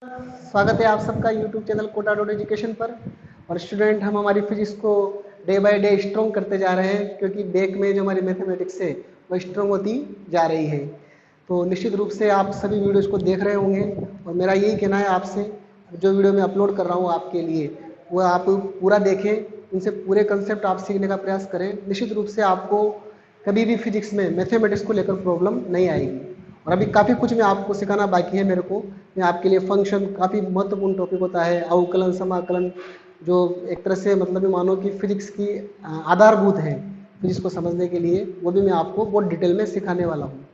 स्वागत है आप सबका YouTube channel Kota dot education पर। और स्टूडेंट, हम हमारी फिजिक्स को डे बाय डे स्ट्रॉन्ग करते जा रहे हैं, क्योंकि बैक में जो हमारी मैथमेटिक्स है वो स्ट्रॉन्ग होती जा रही है। तो निश्चित रूप से आप सभी वीडियोज़ को देख रहे होंगे, और मेरा यही कहना है आपसे, जो वीडियो मैं अपलोड कर रहा हूँ आपके लिए वो आप पूरा देखें, उनसे पूरे कंसेप्ट आप सीखने का प्रयास करें। निश्चित रूप से आपको कभी भी फिजिक्स में मैथमेटिक्स को लेकर प्रॉब्लम नहीं आएगी। और अभी काफ़ी कुछ मैं आपको सिखाना बाकी है मेरे को। मैं आपके लिए फंक्शन, काफ़ी महत्वपूर्ण टॉपिक होता है, अवकलन समाकलन, जो एक तरह से मतलब मानो कि फिजिक्स की आधारभूत है फिजिक्स को समझने के लिए, वो भी मैं आपको बहुत डिटेल में सिखाने वाला हूँ।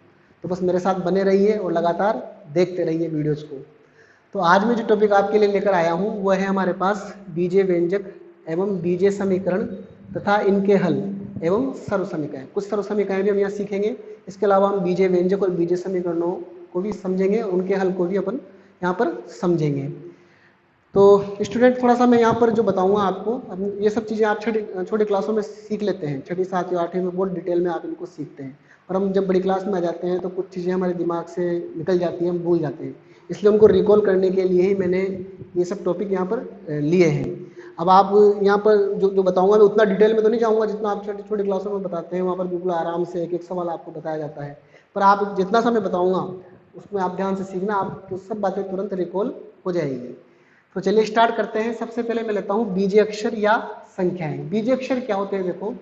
तो बस मेरे साथ बने रहिए और लगातार देखते रहिए वीडियोज़ को। तो आज मैं जो टॉपिक आपके लिए लेकर आया हूँ वो है हमारे पास बीजीय व्यंजक एवं बीजीय समीकरण तथा इनके हल एवं सर्व समीकरण। कुछ सर्व समीकरण भी हम यहाँ सीखेंगे। इसके अलावा हम बीजीय व्यंजक और बीजीय समीकरणों को भी समझेंगे और उनके हल को भी अपन यहाँ पर समझेंगे। तो स्टूडेंट, थोड़ा सा मैं यहाँ पर जो बताऊँगा आपको, अब ये सब चीज़ें आप छोटी क्लासों में सीख लेते हैं, छठी सातवीं आठवीं में बहुत डिटेल में आप इनको सीखते हैं। और हम जब बड़ी क्लास में आ जाते हैं तो कुछ चीज़ें हमारे दिमाग से निकल जाती हैं, हम भूल जाते हैं। इसलिए उनको रिकॉल करने के लिए ही मैंने ये सब टॉपिक यहाँ पर लिए हैं। अब आप यहाँ पर जो बताऊँगा मैं उतना डिटेल में तो नहीं जाऊँगा जितना आप छोटी छोटी क्लासों में बताते हैं। वहाँ पर बिल्कुल आराम से एक एक सवाल आपको बताया जाता है। पर आप जितना समय बताऊँगा उसमें आप ध्यान से सीखना, आपको सब बातें तुरंत रिकॉल हो जाएगी। तो चलिए स्टार्ट करते हैं। सबसे पहले मैं लेता हूँ बीजीय अक्षर या संख्याएं। बीजीय अक्षर क्या होते हैं? देखो,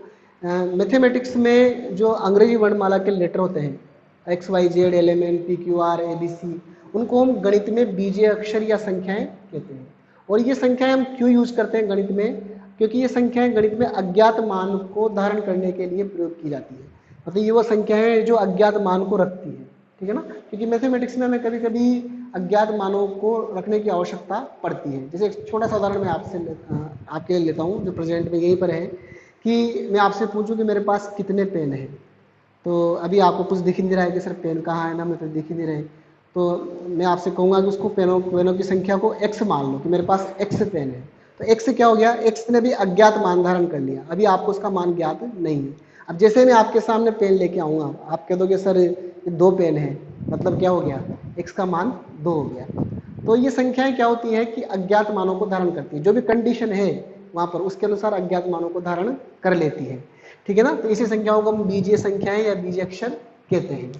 मैथमेटिक्स में जो अंग्रेजी वर्णमाला के लेटर होते हैं, X Y Z L M N P Q R A B C, उनको हम गणित में बीजीय अक्षर या संख्याएं कहते हैं। और ये संख्याएं हम क्यों यूज करते हैं गणित में? क्योंकि ये संख्याएं गणित में अज्ञात मान को धारण करने के लिए प्रयोग की जाती है। मतलब ये वो संख्याएं जो अज्ञात मान को रखती है, ठीक है ना। क्योंकि मैथमेटिक्स में हमें कभी कभी अज्ञात मानों को रखने की आवश्यकता पड़ती है। जैसे एक छोटा सा उदाहरण मैं आपके लिए लेता हूँ, जो प्रेजेंट में यहीं पर है, कि मैं आपसे पूछूं कि मेरे पास कितने पेन हैं। तो अभी आपको कुछ दिख नहीं रहा है कि सर पेन कहाँ है ना, मैं तो दिख ही नहीं रहे। तो मैं आपसे कहूँगा कि उसको पेनों की संख्या को x मान लो कि मेरे पास x पेन है। तो x क्या हो गया? x ने भी अज्ञात मान धारण कर लिया, अभी आपको उसका मान ज्ञात नहीं है। अब जैसे मैं आपके सामने पेन लेके आऊँगा, आप कह दोगे सर ये 2 पेन है, मतलब क्या हो गया? x का मान 2 हो गया। तो ये संख्याएं क्या होती हैं कि अज्ञात मानों को धारण करती है, जो भी कंडीशन है वहाँ पर उसके अनुसार अज्ञात मानों को धारण कर लेती है, ठीक है ना। तो इसी संख्याओं को हम बीजीय संख्याएं या बीजीय अक्षर कहते हैं,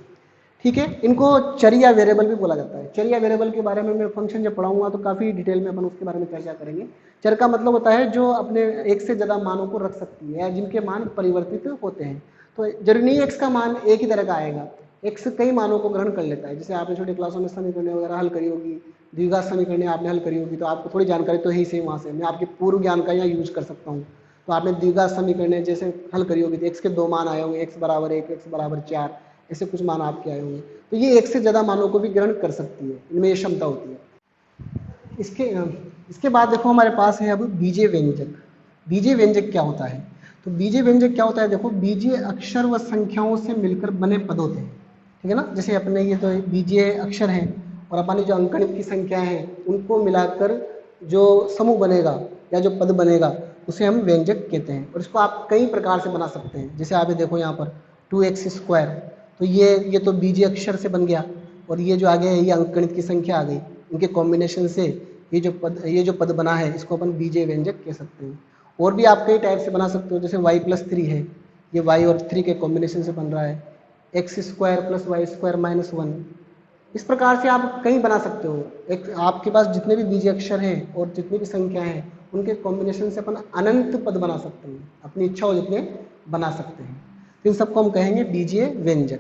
ठीक है। इनको चर या वेरिएबल भी बोला जाता है। चर या वेरिएबल के बारे में मैं फंक्शन जब पढ़ाऊंगा तो काफ़ी डिटेल में अपन उसके बारे में चर्चा करेंगे। चर का मतलब होता है जो अपने एक से ज़्यादा मानों को रख सकती है या जिनके मान परिवर्तित होते हैं। तो जरूरी नहीं एक्स का मान एक ही तरह का आएगा, एक्स कई मानों को ग्रहण कर लेता है। जैसे आपने छोटी क्लासों में समीकरण वगैरह हल करी होगी, द्विघात समीकरण आपने हल करी होगी, तो आपको थोड़ी जानकारी तो है ही, सही वहाँ से मैं आपके पूर्व ज्ञान का यहाँ यूज कर सकता हूँ। तो आपने द्विघात समीकरण जैसे हल करी होगी तो एक्स के 2 मान आए होंगे, एक्स बराबर 1, एक्स बराबर 4, ऐसे कुछ मान आपके आए होंगे। तो ये एक से ज़्यादा मानों को भी ग्रहण कर सकती है, इनमें ये क्षमता होती है। इसके बाद देखो हमारे पास है अब बीजीय व्यंजक। बीजीय व्यंजक क्या होता है? तो बीजीय व्यंजक क्या होता है? देखो, बीजीय अक्षर व संख्याओं से मिलकर बने पद होते हैं, ठीक है ना। जैसे अपने ये तो बीजीय अक्षर हैं और अपनी जो अंकगणित की संख्याएं हैं उनको मिलाकर जो समूह बनेगा या जो पद बनेगा उसे हम व्यंजक कहते हैं। और इसको आप कई प्रकार से बना सकते हैं। जैसे आप देखो यहाँ पर 2x², तो ये तो बीजीय अक्षर से बन गया, और ये जो आगे है ये अंकगणित की संख्या आ गई। इनके कॉम्बिनेशन से ये जो पद बना है इसको अपन बीजीय व्यंजक कह सकते हैं। और भी आप कई टाइप से बना सकते हो। जैसे y+3 है, ये y और 3 के कॉम्बिनेशन से बन रहा है, x² + y² - 1। इस प्रकार से आप कई बना सकते हो। एक आपके पास जितने भी बीजीय अक्षर हैं और जितनी भी संख्या हैं उनके कॉम्बिनेशन से अपन अनंत पद बना सकते हैं, अपनी इच्छा हो जितने बना सकते हैं। इन सबको हम कहेंगे बीजीय व्यंजक।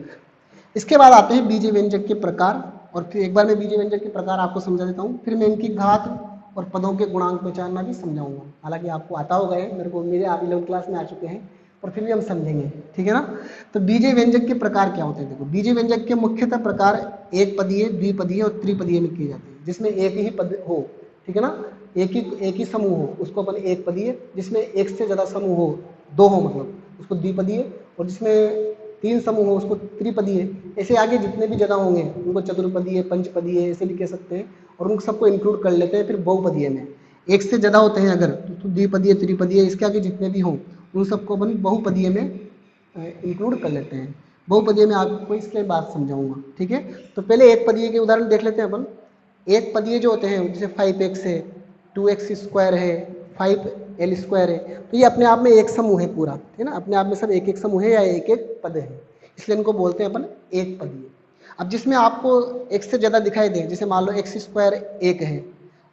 इसके बाद आते हैं बीजीय व्यंजक के प्रकार। और फिर एक बार मैं बीजीय व्यंजक के प्रकार आपको समझा देता हूँ, फिर मैं इनकी घात और पदों के गुणांक पहचानना भी समझाऊंगा। हालांकि आपको आता होगा, मेरे को मेरे आप 11वीं क्लास में आ चुके हैं, पर फिर भी हम समझेंगे, ठीक है ना। तो बीजीय व्यंजक के प्रकार क्या होते हैं? देखो, बीजीय व्यंजक के मुख्यतः प्रकार एक पदीय, द्विपदीय और त्रिपदीय में किए जाते हैं, जिसमें एक ही पद हो, ठीक है ना। एक ही समूह हो उसको अपन एक पदीय, जिसमें एक से ज़्यादा समूह हो, 2 हो मतलब उसको द्विपदीय, और जिसमें 3 समूह हो उसको त्रिपदीय। ऐसे आगे जितने भी जगह होंगे उनको चतुर्पदीय, पंचपदीय ऐसे भी कह सकते हैं। और उन सबको इंक्लूड कर लेते हैं फिर बहुपदीय में। एक से ज़्यादा होते हैं अगर तो द्विपदीय, त्रिपदीय, इसके आगे जितने भी हों उन सबको अपन बहुपदीय में इंक्लूड कर लेते हैं। बहुपदीय में आपको इसके बाद समझाऊंगा, ठीक है। तो पहले एक पदीय के उदाहरण देख लेते हैं अपन। एक पदीय जो होते हैं जैसे 5x है, 2x स्क्वायर है, 5l स्क्वायर है, तो ये अपने आप में एक समूह है पूरा, ठीक है ना, अपने आप में सब एक एक समूह है या एक एक पद है, इसलिए इनको बोलते हैं अपन एक पदीय। अब जिसमें आपको एक से ज़्यादा दिखाई दे, जैसे मान लो x स्क्वायर एक है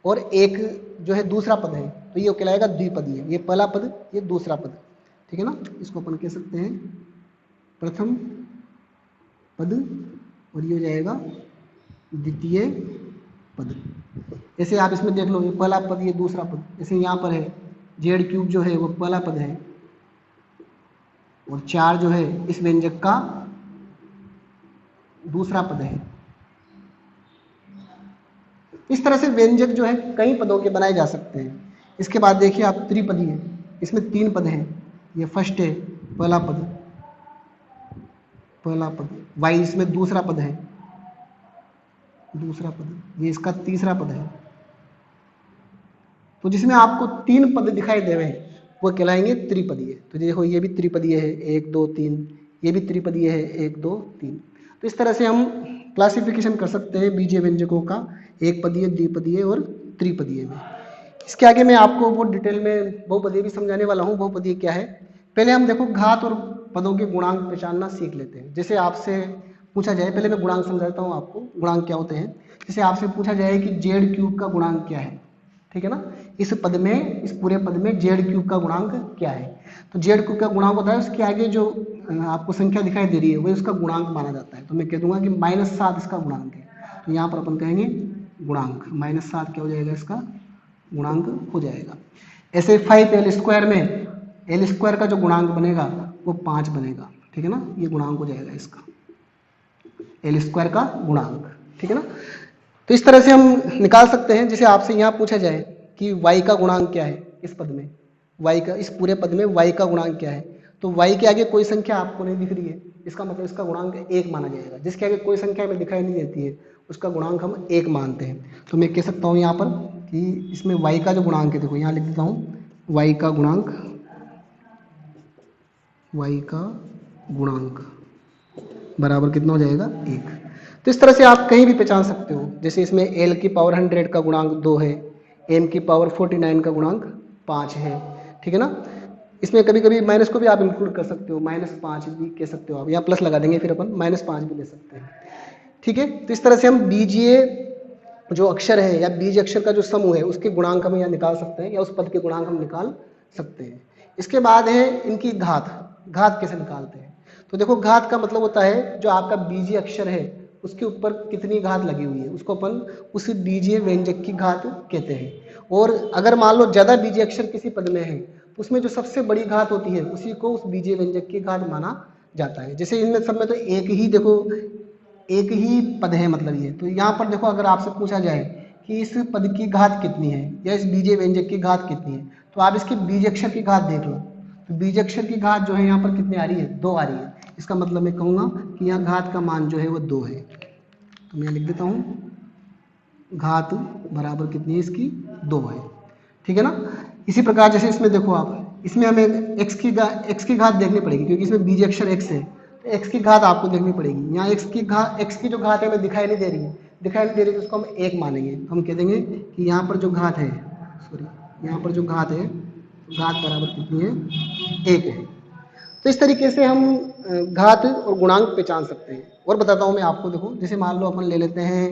और एक जो है दूसरा पद है, तो ये कहलाएगा द्विपदीय। ये पहला पद, ये दूसरा पद, ठीक है ना, इसको अपन कह सकते हैं प्रथम पद और ये हो जाएगा द्वितीय पद। जैसे आप इसमें देख लो, ये पहला पद, ये दूसरा पद, जैसे यहाँ पर है जेड क्यूब जो है वो पहला पद है और 4 जो है इस व्यंजक का दूसरा पद है। इस तरह से व्यंजक जो है कई पदों के बनाए जा सकते हैं। इसके बाद देखिए आप त्रिपदीय, इसमें 3 पद हैं, ये फर्स्ट है पहला पद, पहला पद, वाई इसमें दूसरा पद है, दूसरा पद, ये इसका तीसरा पद है। तो जिसमें आपको 3 पद दिखाई दे रहे हैं वो कहलाएंगे त्रिपदीय। तो देखो ये भी त्रिपदीय है 1 2 3, ये भी त्रिपदीय है 1 2 3। तो इस तरह से हम क्लासिफिकेशन कर सकते हैं बीजीय व्यंजकों का, एक पदीय, द्विपदीय और त्रिपदीय में। इसके आगे मैं आपको वो डिटेल में बहुपदीय भी समझाने वाला हूँ। बहुपदीय क्या है, पहले हम देखो घात और पदों के गुणांक पहचानना सीख लेते हैं। जैसे आपसे पूछा जाए, पहले मैं गुणांक समझाता हूँ आपको, गुणांक क्या होते हैं। जैसे आपसे पूछा जाए कि जेड क्यूब का गुणांक क्या है, ठीक है ना, इस पद में, इस पूरे पद में जेड क्यूब का गुणांक क्या है, तो जेड क्यूब का गुणांक होता है उसके आगे जो आपको संख्या दिखाई दे रही है वही उसका गुणांक माना जाता है। तो मैं कह दूंगा कि -7 इसका गुणांक है, तो यहाँ पर अपन कहेंगे गुणांक -7 क्या हो जाएगा, इसका गुणांक हो जाएगा। ऐसे 5l स्क्वायर में l स्क्वायर का जो गुणांक बनेगा वो 5 बनेगा, ठीक है ना, ये गुणांक हो जाएगा इसका l स्क्वायर का गुणांक, ठीक है ना। तो इस तरह से हम निकाल सकते हैं। जैसे आपसे यहाँ पूछा जाए कि y का गुणांक क्या है, इस पद में y का, इस पूरे पद में y का गुणांक क्या है, तो y के आगे कोई संख्या आपको नहीं दिख रही है, इसका मतलब इसका गुणांक 1 माना जाएगा। जिसके आगे कोई संख्या हमें दिखाई नहीं देती है उसका गुणांक हम 1 मानते हैं। तो मैं कह सकता हूँ यहाँ पर कि इसमें y का जो गुणांक है, देखो यहाँ लिख देता हूँ, y का गुणांक, y का गुणांक बराबर कितना हो जाएगा, 1। तो इस तरह से आप कहीं भी पहचान सकते हो। जैसे इसमें l की पावर 100 का गुणांक 2 है, m की पावर 49 का गुणांक 5 है, ठीक है ना। इसमें कभी कभी माइनस को भी आप इंक्लूड कर सकते हो, -5 भी कह सकते हो आप, यहाँ प्लस लगा देंगे फिर अपन -5 भी ले सकते हैं, ठीक है। तो इस तरह से हम बीजीय जो अक्षर है या बीज अक्षर का जो समूह है उसके गुणांक हम यहाँ निकाल सकते हैं, या उस पद के गुणांक हम निकाल सकते हैं। इसके बाद है इनकी घात। घात कैसे निकालते हैं, तो देखो घात का मतलब होता है जो आपका बीजीय अक्षर है उसके ऊपर कितनी घात लगी हुई है उसको अपन उस बीजीय व्यंजक की घात कहते हैं। और अगर मान लो ज्यादा बीजीय अक्षर किसी पद में है तो उसमें जो सबसे बड़ी घात होती है उसी को उस बीजीय व्यंजक की घात माना जाता है। जैसे इनमें सब में तो एक ही, देखो एक ही पद है मतलब ये, तो यहाँ पर देखो अगर आपसे पूछा जाए कि इस पद की घात कितनी है या इस बीजीय व्यंजक की घात कितनी है, तो आप इसकी बीज अक्षर की घात देख लो। तो बीज अक्षर की घात जो है यहाँ पर कितनी आ रही है, 2 आ रही है। इसका मतलब मैं कहूँगा कि यहाँ घात का मान जो है वो 2 है। तो मैं लिख देता हूँ घात बराबर कितनी है इसकी, 2 है, ठीक है ना। इसी प्रकार जैसे इसमें देखो आप, इसमें हमें x की घात देखनी पड़ेगी क्योंकि इसमें बीज अक्षर x है, तो x की घात आपको देखनी पड़ेगी। यहाँ x की जो घात है हमें दिखाई नहीं दे रही है, तो उसको हम 1 मानेंगे। हम कह देंगे कि यहाँ पर जो घात है, यहाँ पर जो घात है, घात बराबर कितनी है, 1 है। तो इस तरीके से हम घात और गुणांक पहचान सकते हैं। और बताता हूँ मैं आपको, देखो जैसे मान लो अपन ले लेते हैं,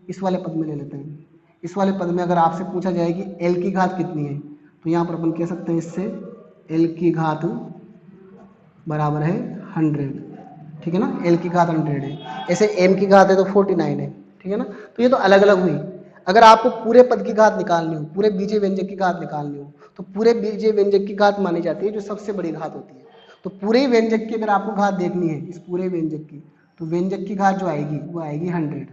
इस वाले पद में ले लेते हैं। इस वाले पद में अगर आपसे पूछा जाए कि l की घात कितनी है, तो यहाँ पर अपन कह सकते हैं इससे l की घात बराबर है 100, ठीक है ना, l की घात 100 है। ऐसे m की घात है तो 49 है, ठीक है ना। तो ये तो अलग अलग हुई। अगर आपको पूरे पद की घात निकालनी हो, पूरे बीजीय व्यंजक की घात निकालनी हो, तो पूरे बीजीय व्यंजक की घात मानी जाती है जो सबसे बड़ी घात होती है। तो पूरे व्यंजक की अगर आपको घात देखनी है, इस पूरे व्यंजक की, तो व्यंजक की घात जो आएगी वो आएगी 100,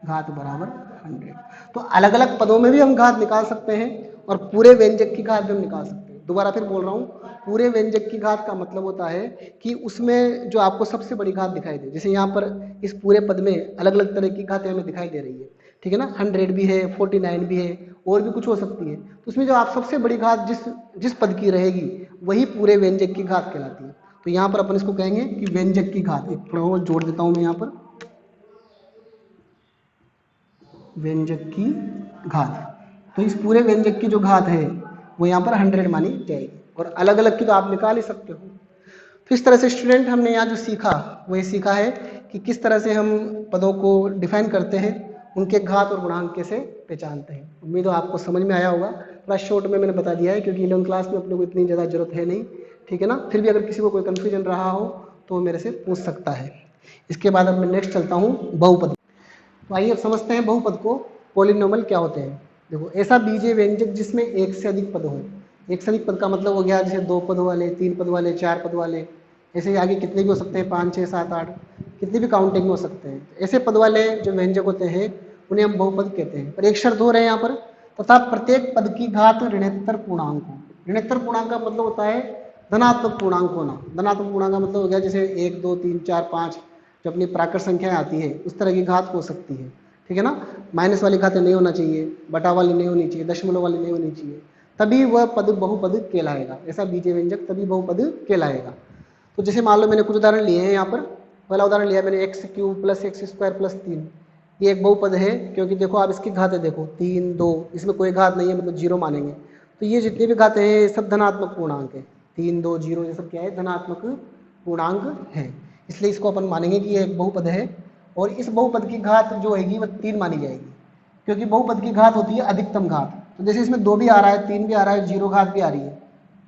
घात बराबर 100। तो अलग अलग पदों में भी हम घात निकाल सकते हैं और पूरे व्यंजक की घात भी हम निकाल सकते हैं। दोबारा फिर बोल रहा हूँ, पूरे व्यंजक की घात का मतलब होता है कि उसमें जो आपको सबसे बड़ी घात दिखाई दे। जैसे यहाँ पर इस पूरे पद में अलग अलग तरह की घातें हमें दिखाई दे रही है, ठीक है ना, 100 भी है, 49 भी है, और भी कुछ हो सकती है। तो उसमें जो आप सबसे बड़ी घात जिस पद की रहेगी वही पूरे व्यंजक की घात कहलाती है। तो यहाँ पर अपन इसको कहेंगे कि व्यंजक की घात। एक थोड़ा और जोड़ देता हूँ मैं यहाँ पर, व्यंजक की घात। तो इस पूरे व्यंजक की जो घात है वो यहाँ पर 100 मानी जाएगी, और अलग अलग की तो आप निकाल ही सकते हो। तो इस तरह से स्टूडेंट हमने यहाँ जो सीखा वो ये सीखा है कि किस तरह से हम पदों को डिफाइन करते हैं, उनके घात और गुणांक कैसे पहचानते हैं। उम्मीद है आपको समझ में आया होगा। थोड़ा शॉर्ट में मैंने बता दिया है क्योंकि 11वीं क्लास में अपने को इतनी ज़्यादा जरूरत है नहीं, ठीक है ना। फिर भी अगर किसी को कोई कन्फ्यूजन रहा हो तो वो मेरे से पूछ सकता है। इसके बाद अब मैं नेक्स्ट चलता हूँ बहुपद। तो आइए अब समझते हैं बहुपद को, पॉलिनोमियल क्या होते हैं। देखो, ऐसा बीजीय व्यंजक जिसमें एक से अधिक पद हो। एक से अधिक पद का मतलब हो गया जैसे 2 पद वाले, 3 पद वाले, 4 पद वाले, ऐसे आगे कितने भी हो सकते हैं, 5, 6, 7, 8, कितनी भी काउंटिंग में हो सकते हैं। ऐसे पद वाले जो व्यंजक होते हैं उन्हें हम बहुपद कहते हैं। पर एक शर्त हो रहे हैं यहाँ पर, तथा प्रत्येक पद की घात ऋणोत्तर पूर्णांक हो। ऋणोत्तर पूर्णांक का मतलब होता है धनात्मक पूर्णांक होना। धनात्मक पूर्णांक का मतलब हो गया जैसे 1, 2, 3, 4, 5 जो अपनी प्राकृत संख्याएं आती है उस तरह की घात हो सकती है, ठीक है ना। माइनस वाली घातें नहीं होना चाहिए, बटा वाली नहीं होनी चाहिए, दशमलव वाली नहीं होनी चाहिए, तभी वह पद बहुपद कहलाएगा। ऐसा बीजीय व्यंजक तभी बहुपद कहलाएगा। तो जैसे मान लो मैंने कुछ उदाहरण लिए हैं यहाँ पर। पहला उदाहरण लिया मैंने x³ + x² + 3, ये एक बहुपद है क्योंकि देखो आप इसकी घातें देखो 3, 2, इसमें कोई घात नहीं है मतलब 0 मानेंगे। तो ये जितनी भी घातें हैं ये सब धनात्मक पूर्णांक है। 3, 2, 0 ये सब क्या है, धनात्मक पूर्णांक है, इसलिए इसको अपन मानेंगे कि ये एक बहुपद है। और इस बहुपद की घात जो होगी वह 3 मानी जाएगी, क्योंकि बहुपद की घात होती है अधिकतम घात। तो जैसे इसमें 2 भी आ रहा है, 3 भी आ रहा है, 0 घात भी आ रही है,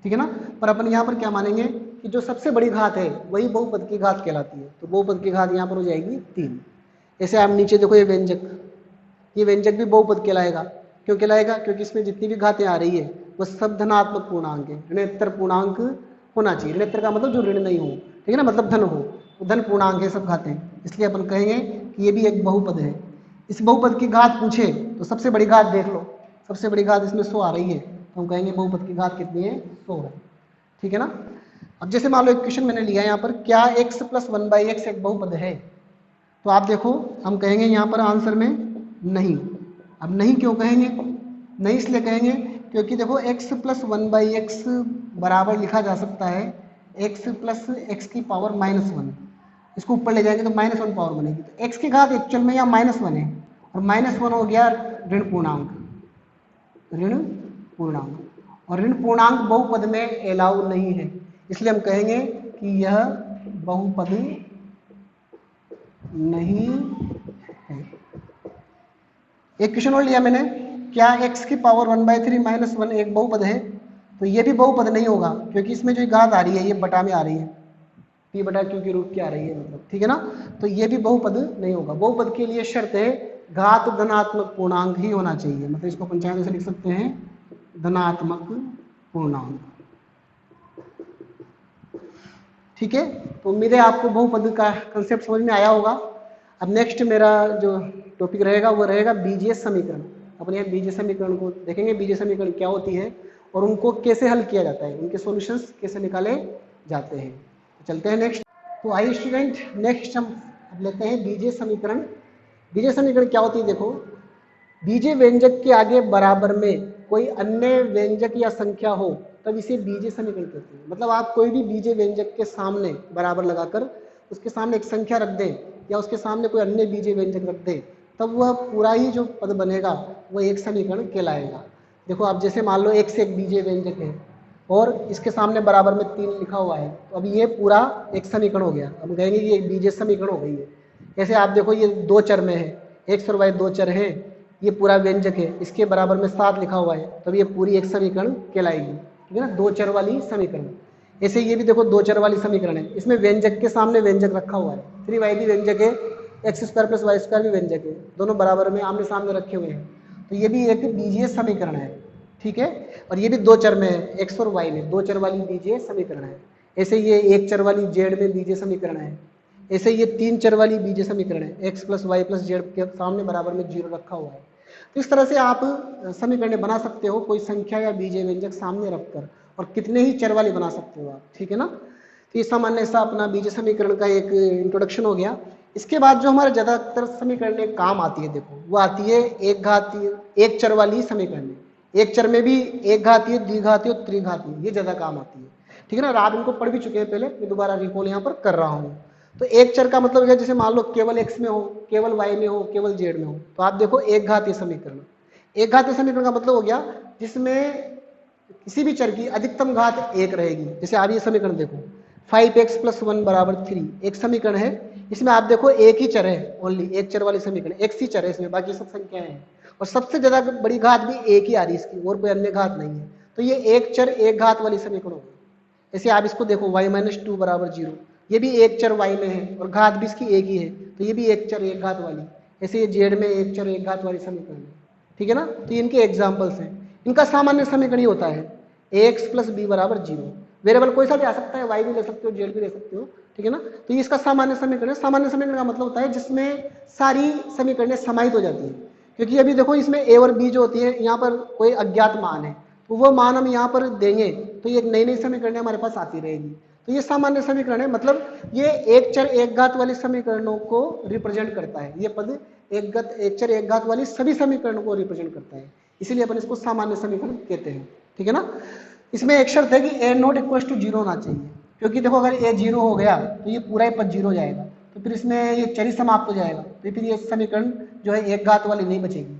ठीक है ना। पर अपन यहाँ पर क्या मानेंगे कि जो सबसे बड़ी घात है वही बहुपद की घात कहलाती है। तो बहुपद की घात यहाँ पर हो जाएगी 3। ऐसे आप नीचे देखो ये व्यंजक भी बहुपद कहलाएगा। क्यों कहलाएगा? क्योंकि इसमें जितनी भी घातें आ रही है वो सब धनात्मक पूर्णांक है। ऋणोत्तर पूर्णांक होना चाहिए। ऋणोत्तर का मतलब जो ऋण नहीं हो, ठीक है ना, मतलब धन हो, तो धन पूर्णांक है सब घातें, इसलिए अपन कहेंगे कि ये भी एक बहुपद है। इस बहुपद की घात पूछे तो सबसे बड़ी घात देख लो, सबसे बड़ी घात इसमें 100 आ रही है, तो हम कहेंगे बहुपद की घात कितनी है, 100 है, ठीक है ना। अब जैसे मान लो एक क्वेश्चन मैंने लिया है यहाँ पर, क्या x + 1/x एक बहुपद है? तो आप देखो हम कहेंगे यहाँ पर आंसर में नहीं। अब नहीं क्यों कहेंगे? नहीं इसलिए कहेंगे क्योंकि देखो x + 1/x बराबर लिखा जा सकता है x + x⁻⁻1। इसको ऊपर ले जाएंगे तो -1 पावर बनेगी। तो x की घात एक्चुअल में यहाँ -1 है, और -1 हो गया ऋण पूर्णांक। ऋण पूर्णांक और ऋण पूर्णांक बहुपद में अलाउ नहीं है, इसलिए हम कहेंगे कि यह बहुपद नहीं है। एक क्वेश्चन और लिया मैंने, क्या x⁻⁻1/3 - 1 एक बहुपद है? तो ये भी बहुपद नहीं होगा, क्योंकि इसमें जो घात आ रही है ये बटा में आ रही है, p/q की रूट की आ रही है, मतलब, ठीक है ना। तो ये भी बहुपद नहीं होगा। बहुपद के लिए शर्त है घात धनात्मक पूर्णांक ही होना चाहिए, मतलब इसको पंचायत से लिख सकते हैं धनात्मक पूर्णांक, ठीक है। तो उम्मीद है आपको बहुपद का कंसेप्ट समझ में आया होगा। अब नेक्स्ट मेरा जो टॉपिक रहेगा वो रहेगा बीजीय समीकरण। अपन यहाँ बीजीय समीकरण को देखेंगे, बीजीय समीकरण क्या होती है और उनको कैसे हल किया जाता है, उनके सॉल्यूशंस कैसे निकाले जाते हैं। तो चलते हैं नेक्स्ट। तो आइए स्टूडेंट, नेक्स्ट हम अब लेते हैं बीजीय समीकरण। बीजीय समीकरण क्या होती है? देखो, बीजीय व्यंजक के आगे बराबर में कोई अन्य व्यंजक या संख्या हो तब इसे बीजीय समीकरण कहते हैं। मतलब आप कोई भी बीजीय व्यंजक के सामने बराबर लगाकर उसके सामने एक संख्या रख दें या उसके सामने कोई अन्य बीजीय व्यंजक रख दें, तब वह पूरा ही जो पद बनेगा वह एक समीकरण कहलाएगा। देखो आप जैसे मान लो एक से एक बीजीय व्यंजक है और इसके सामने बराबर में 3 लिखा हुआ है, तो अब ये पूरा एक समीकरण हो गया। हम कहेंगे कि एक बीजीय समीकरण हो गई है। ऐसे आप देखो ये 2 चर में है, x और y 2 चर हैं, ये पूरा व्यंजक है, इसके बराबर में 7 लिखा हुआ है, तब ये पूरी एक समीकरण कहलाएगी, ठीक है ना, 2 चर वाली समीकरण। ऐसे ये भी देखो 2 चर वाली समीकरण है, इसमें व्यंजक के सामने व्यंजक रखा हुआ है, 3y भी व्यंजक है, x² + y² भी व्यंजक है, दोनों बराबर में आमने सामने रखे हुए हैं, तो ये भी एक बीजीय समीकरण है, ठीक है। और ये भी 2 चर में है, x और y में 2 चर वाली बीजीय समीकरण है। ऐसे ये 1 चर वाली z में बीजीय समीकरण है। ऐसे ये 3 चर वाली बीजीय समीकरण है, x + y + z के सामने बराबर में 0 रखा हुआ है। तो इस तरह से आप समीकरण बना सकते हो, कोई संख्या या बीजीय व्यंजक सामने रखकर, और कितने ही चर वाली बना सकते हो आप, ठीक है ना। तो ये सामान्य सा अपना बीजीय समीकरण का एक इंट्रोडक्शन हो गया। इसके बाद जो हमारे ज्यादातर समीकरण एक काम आती है, देखो वो आती है एक चर वाली समीकरण। एक चर में भी एक घातीय, द्विघातीय और त्रिघातीय, ये ज्यादा काम आती है, ठीक है ना। आप इनको पढ़ भी चुके हैं पहले, मैं दोबारा रिकॉल यहाँ पर कर रहा हूँ। तो एक चर का मतलब है जैसे मान लो केवल x में हो, केवल y में हो, केवल z में हो, तो आप देखो एक घातीय समीकरण। एक घातीय समीकरण का मतलब हो गया जिसमें किसी भी चर की अधिकतम घात एक रहेगी। जैसे आप ये समीकरण देखो 5x + 1 = 3, एक समीकरण है, इसमें आप देखो एक ही चर है, ओनली एक चर वाली समीकरण, x ही चर है इसमें, बाकी सब संख्याएं हैं और सबसे ज्यादा बड़ी घात भी एक ही आ रही है इसकी, और कोई अन्य घात नहीं है। तो ये एक चर एक घात वाली समीकरण होगी। ऐसे आप इसको देखो y - 2 = 0, ये भी एक चर y में है और घात भी इसकी एक ही है, तो ये भी एक चर एक घात वाली। ऐसे ये z में एक चर एक घात वाली समीकरण है, ठीक है ना। तो ये इनके एग्जाम्पल्स हैं। इनका सामान्य समीकरण ही होता है ax + b = 0। वेरिएबल कोई सा भी आ सकता है, y भी ले सकते हो, z भी ले सकते हो, ठीक है ना। तो ये इसका सामान्य समीकरण है। सामान्य समीकरण का मतलब होता है जिसमें सारी समीकरणें समाहित हो जाती हैं, क्योंकि अभी देखो इसमें a और b जो होती है, यहाँ पर कोई अज्ञात मान है, तो वो मान हम यहाँ पर देंगे तो ये नई नई समीकरणें हमारे पास आती रहेगी। तो ये सामान्य समीकरण है, मतलब ये एक चर एक घात वाली समीकरणों को रिप्रेजेंट करता है। ये पद एक चर एक घात वाली सभी समीकरणों को रिप्रेजेंट करता है, इसीलिए अपन इसको सामान्य समीकरण कहते हैं, ठीक है ना। इसमें एक शर्त है कि a0 = 0 होना चाहिए, क्योंकि देखो अगर a 0 हो गया तो ये पूरा ही पद 0 हो जाएगा, तो फिर इसमें ये चर ही समाप्त हो जाएगा, तो फिर ये समीकरण जो है एक घात वाली नहीं बचेगी।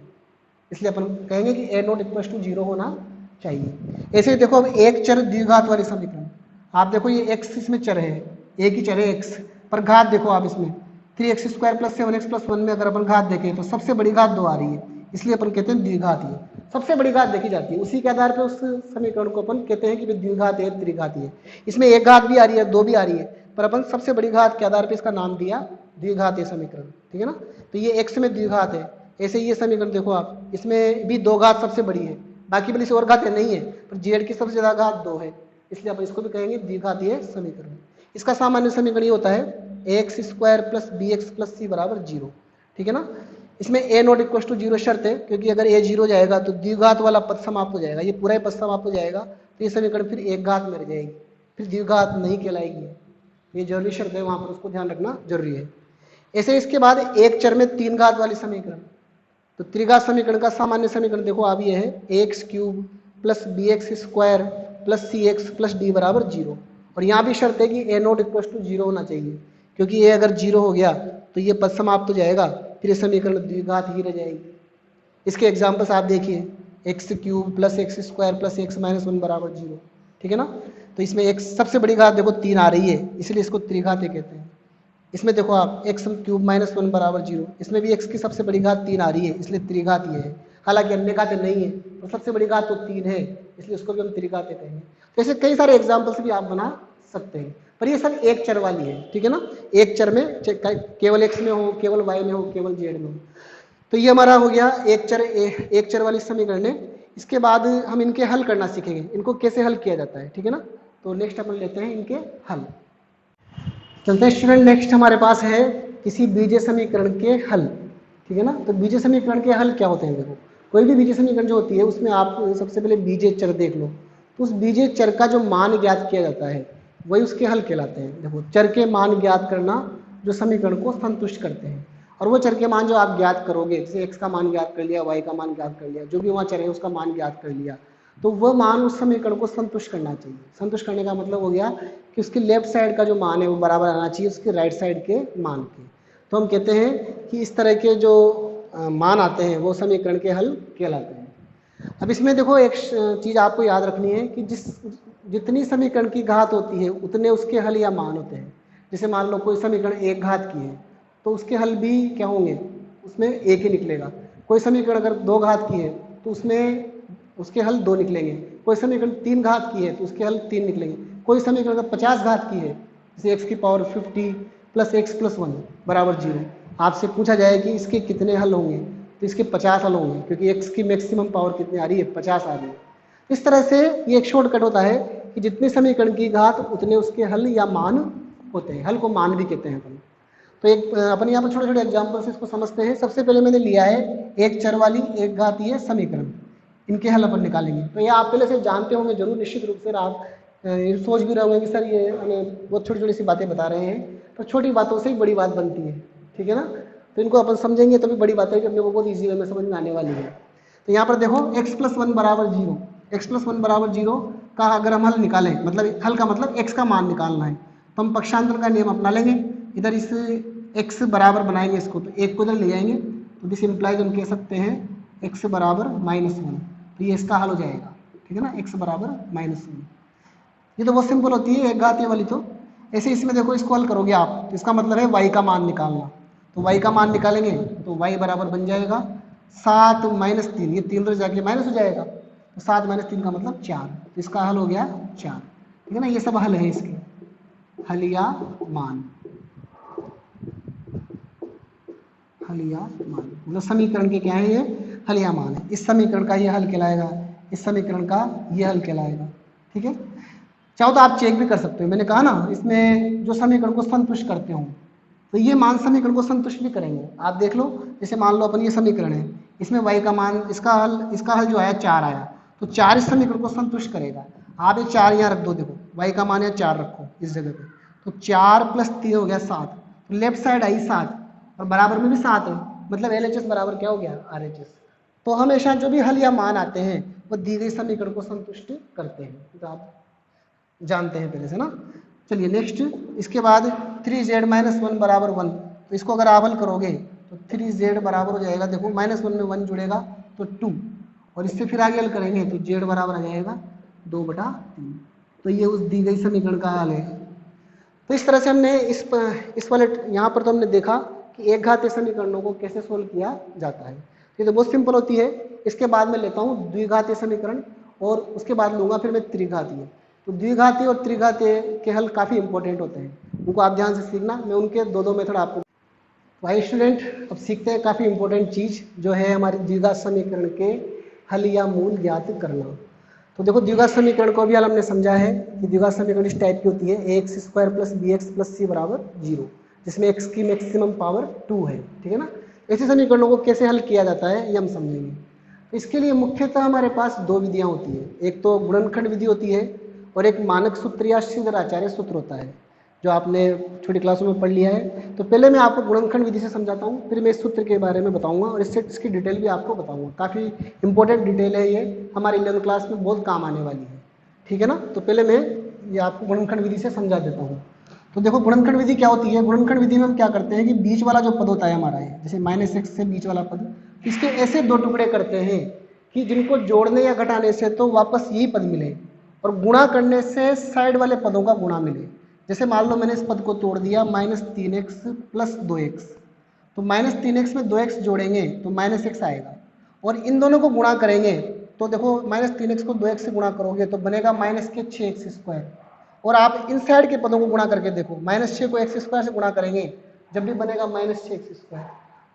इसलिए अपन कहेंगे कि a0 = 0 होना चाहिए। ऐसे देखो अब एक चर द्विघात वाली समीकरण, आप देखो ये x इसमें चर है, एक ही चर है x, पर घात देखो आप इसमें 3x² + 7x + 1 में अगर अपन घात देखें तो सबसे बड़ी घात 2 आ रही है, इसलिए अपन कहते हैं द्विघातीय। सबसे बड़ी घात देखी जाती है, उसी के आधार पर उस समीकरण को अपन कहते हैं कि द्विघात है, त्रिघातीय। इसमें एक घात भी आ रही है, 2 भी आ रही है, पर अपन सबसे बड़ी घात के आधार पर इसका नाम दिया द्विघातीय समीकरण, ठीक है ना। तो ये x में द्विघात है। ऐसे ये समीकरण देखो आप, इसमें भी 2 घात सबसे बड़ी है, बाकी वाली से और घातें नहीं है, पर z की सबसे ज्यादा घात 2 है, इसलिए अपन इसको भी कहेंगे द्विघातीय समीकरण। इसका सामान्य समीकरण ये होता है ax² + bx + c = 0, ठीक है ना। इसमें a0 = 0 शर्त है, क्योंकि अगर a 0 जाएगा तो द्विघात वाला पद समाप्त हो जाएगा, ये पूरा ही पद समाप्त हो जाएगा, तो ये समीकरण फिर एक घात में रह जाएगी, फिर द्विघात नहीं कहलाएगी। ये जरूरी शर्त है, वहां पर उसको ध्यान रखना जरूरी है। ऐसे इसके बाद एक चर में 3 घात वाली समीकरण, तो त्रिघात समीकरण का सामान्य समीकरण देखो आप ये है ax³ + bx² + cx + d = 0, और यहाँ भी शर्त है कि a0 = 0 होना चाहिए, क्योंकि ये अगर 0 हो गया तो ये पद समाप्त हो जाएगा, फिर ये समीकरण द्विघात ही रह जाएगी। इसके एग्जाम्पल्स आप देखिए x³ + x² + x - 1 = 0, ठीक है ना। तो इसमें एक सबसे बड़ी घात देखो 3 आ रही है, इसलिए इसको त्रिघातीय कहते हैं। इसमें देखो आप x³ - 1 = 0, इसमें भी x की सबसे बड़ी घात 3 आ रही है, इसलिए त्रिघातीय है। हालांकि अन्य घातें नहीं है, तो सबसे बड़ी घात तो 3 है, इसलिए उसको भी हम त्रिघातीय कहेंगे। तो ऐसे कई सारे एग्जाम्पल्स भी आप बना सकते हैं, पर ये सब एक चर वाली है, ठीक है ना। एक चर में केवल x में हो, केवल y में हो, केवल z में हो। तो ये हमारा हो गया एक चर वाली समीकरण है। इसके बाद हम इनके हल करना सीखेंगे, इनको कैसे हल किया जाता है, ठीक है ना। तो नेक्स्ट अपन लेते हैं इनके हल। चलते हैं स्टूडेंट, नेक्स्ट हमारे पास है किसी बीजीय समीकरण के हल, ठीक है ना। तो बीजीय समीकरण के हल क्या होते हैं, देखो कोई भी बीजीय समीकरण जो होती है उसमें आप सबसे पहले बीजीय चर देख लो, तो उस बीजीय चर का जो मान ज्ञात किया जाता है वही उसके हल कहलाते हैं। देखो चर के मान ज्ञात करना जो समीकरण को संतुष्ट करते हैं, और वो चर के मान जो आप ज्ञात करोगे, जैसे x का मान ज्ञात कर लिया, y का मान ज्ञात कर लिया, जो भी वहाँ चर है उसका मान ज्ञात कर लिया, तो वह मान उस समीकरण को संतुष्ट करना चाहिए। संतुष्ट करने का मतलब हो गया कि उसकी लेफ्ट साइड का जो मान है वो बराबर आना चाहिए उसके राइट साइड के मान के। तो हम कहते हैं कि इस तरह के जो मान आते हैं वो समीकरण के हल कहलाते हैं। अब इसमें देखो एक चीज़ आपको याद रखनी है कि जितनी समीकरण की घात होती है उतने उसके हल या मान होते हैं। जैसे मान लो कोई समीकरण एक घात की है तो उसके हल भी क्या होंगे, उसमें एक ही निकलेगा। कोई समीकरण अगर 2 घात की है तो उसमें उसके हल 2 निकलेंगे। कोई समीकरण 3 घात की है तो उसके हल 3 निकलेंगे। कोई समीकरण अगर 50 घात की है, जैसे x⁻50 + x + 1 = 0, आपसे पूछा जाए कि इसके कितने हल होंगे, तो इसके 50 हल होंगे, क्योंकि x की मैक्सिमम पावर कितनी आ रही है, 50 आ रही है। इस तरह से ये एक शॉर्टकट होता है कि जितने समीकरण की घात उतने उसके हल या मान होते हैं। हल को मान भी कहते हैं अपन। तो एक अपन यहाँ पर छोटे छोटे एग्जाम्पल से इसको समझते हैं। सबसे पहले मैंने लिया है एक चर वाली एक घातीय समीकरण, इनके हल अपन निकालेंगे। तो ये आप पहले से जानते होंगे जरूर, निश्चित रूप से आप सोच भी रहे होंगे कि सर ये हमें बहुत छोटी छोटी सी बातें बता रहे हैं, तो छोटी बातों से ही बड़ी बात बनती है, ठीक है ना। तो इनको अपन समझेंगे तभी बड़ी बातें अपने को बहुत ईजी वे में समझ में आने वाली है। तो यहाँ पर देखो x + 1 = 0, x + 1 = 0 का अगर हम हल निकालें, मतलब हल का मतलब x का मान निकालना है, तो हम पक्षांतर का नियम अपना लेंगे। इधर इस x बराबर बनाएंगे इसको, तो एक को इधर ले आएंगे, तो दिस इम्प्लाइज हम कह सकते हैं x बराबर -1, तो ये इसका हल हो जाएगा, ठीक है ना, x बराबर -1। ये तो बहुत सिंपल होती है एक घात ये वाली। तो ऐसे इसमें देखो इसको हल करोगे आप, तो इसका मतलब है y का मान निकालना, तो y का मान निकालेंगे तो y बराबर बन जाएगा 7 - 3, ये 3 तो जाके माइनस हो जाएगा, तो 7 - 3 का मतलब 4, तो इसका हल हो गया 4, ठीक है ना। ये सब हल है इसके, हल या मान, हल या मान मतलब समीकरण के क्या है ये, हल या मान है। इस समीकरण का ये हल कहलाएगा, इस समीकरण का ये हल कहलाएगा, ठीक है। चाहो तो आप चेक भी कर सकते हो, मैंने कहा ना इसमें जो समीकरण को संतुष्ट करते हो, तो ये मान समीकरण को संतुष्ट भी करेंगे। आप देख लो, जैसे मान लो अपन ये समीकरण है, इसमें y का मान, इसका हल जो आया 4 आया, तो 4 इस समीकरण को संतुष्ट करेगा। आप ये 4 यहाँ रख दो, देखो y का मान है 4 रखो इस जगह पे, तो 4 + 3 हो गया 7, तो लेफ्ट साइड आई 7 और बराबर में भी 7 है, मतलब LHS बराबर क्या हो गया RHS। तो हमेशा जो भी हल या मान आते हैं वो दी गई समीकरण को संतुष्ट करते हैं, तो आप जानते हैं पहले से ना। चलिए नेक्स्ट, इसके बाद 3z - 1 बराबर 1, तो इसको अगर आप हल करोगे तो 3z बराबर हो जाएगा, देखो -1 में 1 जुड़ेगा तो 2, और इससे फिर आगे हल करेंगे तो z बराबर आ जाएगा 2/3, तो ये उस दी गई समीकरण का हल है। तो इस तरह से हमने इस वाले यहाँ पर तो हमने देखा कि एक घातीय समीकरणों को कैसे सोल्व किया जाता है। ये तो बहुत सिंपल होती है। इसके बाद में लेता हूँ द्विघातीय समीकरण, और उसके बाद लूँगा फिर मैं त्रिघातीय। तो द्विघातीय और त्रिघातीय के हल काफ़ी इंपॉर्टेंट होते हैं, उनको आप ध्यान से सीखना। मैं उनके दो मेथड आपको। भाई स्टूडेंट, अब सीखते हैं काफ़ी इंपॉर्टेंट चीज़ जो है हमारे द्विघात समीकरण के हल या मूल ज्ञात करना। तो देखो द्विघात समीकरण को भी हल हमने समझा है कि द्विघात समीकरण इस टाइप की होती है, ax² + bx + c बराबर 0, जिसमें x की मैक्सिमम पावर 2 है, ठीक है ना। ऐसे समीकरणों को कैसे हल किया जाता है ये हम समझेंगे। तो इसके लिए मुख्यतः हमारे पास दो विधियाँ होती हैं, एक तो गुणनखंड विधि होती है और एक मानक सूत्र या श्रीधराचार्य सूत्र होता है, जो आपने छोटी क्लासों में पढ़ लिया है। तो पहले मैं आपको गुणनखंड विधि से समझाता हूँ, फिर मैं इस सूत्र के बारे में बताऊंगा और इसकी डिटेल भी आपको बताऊंगा। काफ़ी इंपॉर्टेंट डिटेल है ये, हमारी 11वीं क्लास में बहुत काम आने वाली है, ठीक है ना। तो पहले मैं ये आपको गुणनखंड विधि से समझा देता हूँ। तो देखो गुणनखंड विधि क्या होती है। गुणनखंड विधि में हम क्या करते हैं कि बीच वाला जो पद होता है हमारा है, जैसे -x से बीच वाला पद, इसके ऐसे दो टुकड़े करते हैं कि जिनको जोड़ने या घटाने से तो वापस यही पद मिले, और गुणा करने से साइड वाले पदों का गुणा मिले। जैसे मान लो मैंने इस पद को तोड़ दिया -3x + 2x, तो -3x में 2x जोड़ेंगे तो -x आएगा, और इन दोनों को गुणा करेंगे तो देखो -3x को 2x से गुणा करोगे तो बनेगा -6x²। और आप इन साइड के पदों को गुणा करके देखो, -6 को x² से गुणा करेंगे जब भी बनेगा -6x²।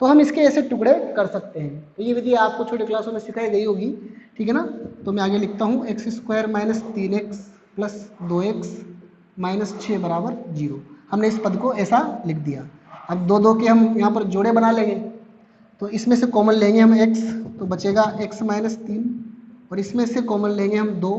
तो हम इसके ऐसे टुकड़े कर सकते हैं। तो ये विधि आपको छोटी क्लासों में सिखाई गई होगी, ठीक है ना। तो मैं आगे लिखता हूँ x² - 3x + 2x - 6 बराबर 0। हमने इस पद को ऐसा लिख दिया। अब दो के हम यहाँ पर जोड़े बना लेंगे, तो इसमें से कॉमन लेंगे हम x, तो बचेगा x - 3, और इसमें से कॉमन लेंगे हम 2,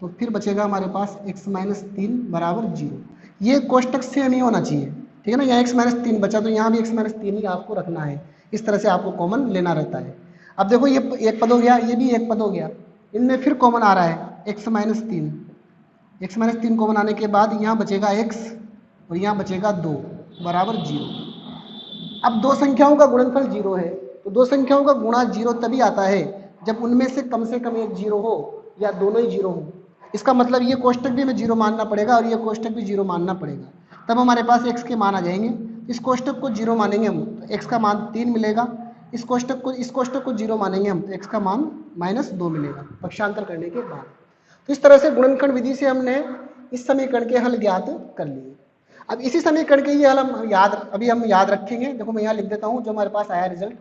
तो फिर बचेगा हमारे पास x - 3 बराबर 0। ये कोष्टक सेम ही होना चाहिए, ठीक है ना। यहाँ x - 3 बचा तो यहाँ भी x - 3 ही आपको रखना है। इस तरह से आपको कॉमन लेना रहता है। अब देखो ये एक पद हो गया, ये भी एक पद हो गया, इनमें फिर कॉमन आ रहा है x - 3। x - 3 कॉमन आने के बाद यहाँ बचेगा x और यहाँ बचेगा 2 बराबर 0। अब दो संख्याओं का गुणनफल 0 है, तो दो संख्याओं का गुणा 0 तभी आता है जब उनमें से कम एक 0 हो या दोनों ही 0 हो। इसका मतलब ये कोष्टक भी हमें 0 मानना पड़ेगा और ये कोष्टक भी 0 मानना पड़ेगा, तब हमारे पास x के मान आ जाएंगे। इस कोष्टक को 0 मानेंगे हम तो x का मान 3 मिलेगा, इस कोष्टक को 0 मानेंगे हम तो x का मान -2 मिलेगा पक्षांतर करने के बाद। तो इस तरह से गुणनखंड विधि से हमने इस समीकरण के हल ज्ञात कर लिए। अब इसी समीकरण के ये हल हम याद रखेंगे। देखो मैं यहाँ लिख देता हूँ जो हमारे पास आया रिजल्ट,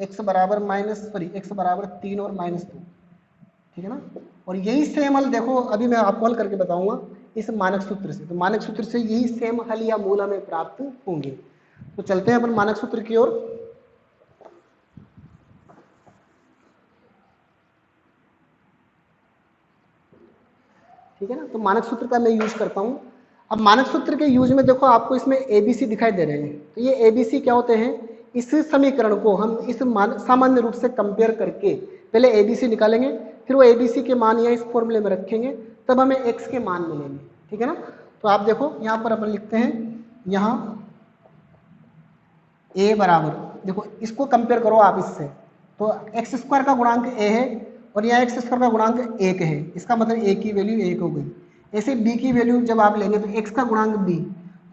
x बराबर 3 और -2, ठीक है ना। और यही सेम हल देखो अभी मैं आपको हल करके बताऊंगा इस मानक सूत्र से। तो मानक सूत्र से यही सेम हल या मूल हमें प्राप्त होंगे। तो चलते हैं अपन मानक सूत्र की ओर। ठीक है ना। तो मानक सूत्र का मैं यूज करता हूँ। अब मानक सूत्र के यूज में देखो आपको इसमें ABC दिखाई दे रहे हैं। तो ये ABC क्या होते हैं, इस समीकरण को हम इस सामान्य रूप से कंपेयर करके पहले ABC निकालेंगे, फिर वो ABC के मान यहाँ इस फॉर्मूले में रखेंगे, तब हमें x के मान मिलेंगे, ठीक है ना। तो आप देखो यहाँ पर अपन लिखते हैं, यहाँ ए बराबर, देखो इसको कंपेयर करो आप इससे, तो एक्स स्क्वायर का गुणांक ए है और यहाँ एक्स स्क्वायर का गुणांक 1 है, इसका मतलब ए की वैल्यू 1 हो गई। ऐसे बी की वैल्यू जब आप लेंगे तो एक्स का गुणांक बी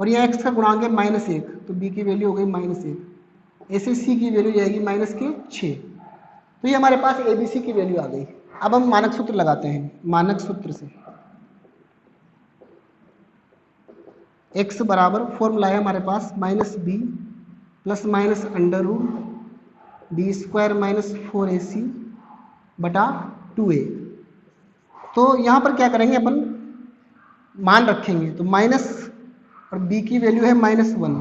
और यहाँ एक्स का गुणांक है -1, तो बी की वैल्यू हो गई -1। ऐसे सी की वैल्यू जाएगी -6। तो ये हमारे पास ए बी सी की वैल्यू आ गई। अब हम मानक सूत्र लगाते हैं। मानक सूत्र से x बराबर फॉर्मूला है हमारे पास -b plus minus under root B square -4ac बटा 2a। तो यहाँ पर क्या करेंगे अपन, मान रखेंगे, तो माइनस और b की वैल्यू है -1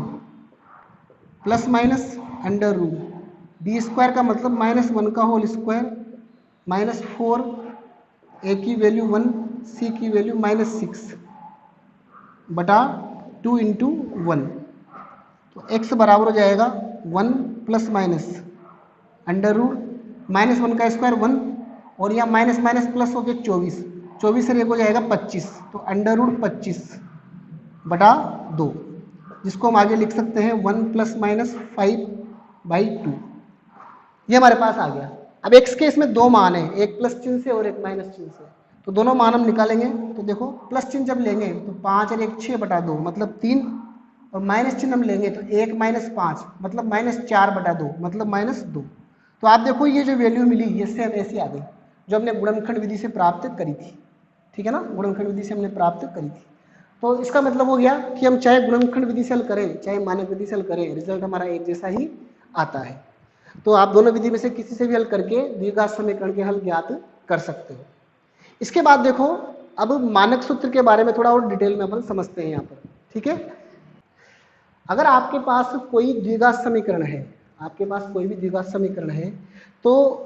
plus minus under root B square का मतलब -1 का होल स्क्वायर -4, a की वैल्यू 1, c की वैल्यू -6 बटा 2 इंटू 1। तो x बराबर हो जाएगा 1 प्लस माइनस अंडर रूट -1 का स्क्वायर 1 और यहाँ माइनस माइनस प्लस हो गया 24, 24 से एक हो जाएगा 25, तो अंडर रूट 25 बटा 2, जिसको हम आगे लिख सकते हैं 1 प्लस माइनस 5/2। ये हमारे पास आ गया। अब x के इसमें दो मान है, एक प्लस चिन्ह से और एक माइनस चिन्ह से, तो दोनों मान हम निकालेंगे। तो देखो प्लस चिन्ह जब लेंगे तो 5 और 1 6 बटा 2 मतलब 3, और माइनस चिन्ह हम लेंगे तो 1 - 5 मतलब -4 बटा 2 मतलब -2। तो आप देखो ये जो वैल्यू मिली ये सेम ऐसी आ गई जो हमने गुणनखंड विधि से प्राप्त करी थी, ठीक है ना, गुणनखंड विधि से हमने प्राप्त करी थी। तो इसका मतलब हो गया कि हम चाहे गुणनखंड विधि से हल करें चाहे मानक विधि से हल करें, रिजल्ट हमारा एक जैसा ही आता है। तो आप दोनों विधि में से किसी से भी हल करके द्विघात समीकरण के हल ज्ञात कर सकते हो। इसके बाद देखो अब मानक सूत्र के बारे में थोड़ा और डिटेल में अपन समझते हैं यहाँ पर, ठीक है। अगर आपके पास कोई द्विघात समीकरण है, आपके पास कोई भी द्विघात समीकरण है, तो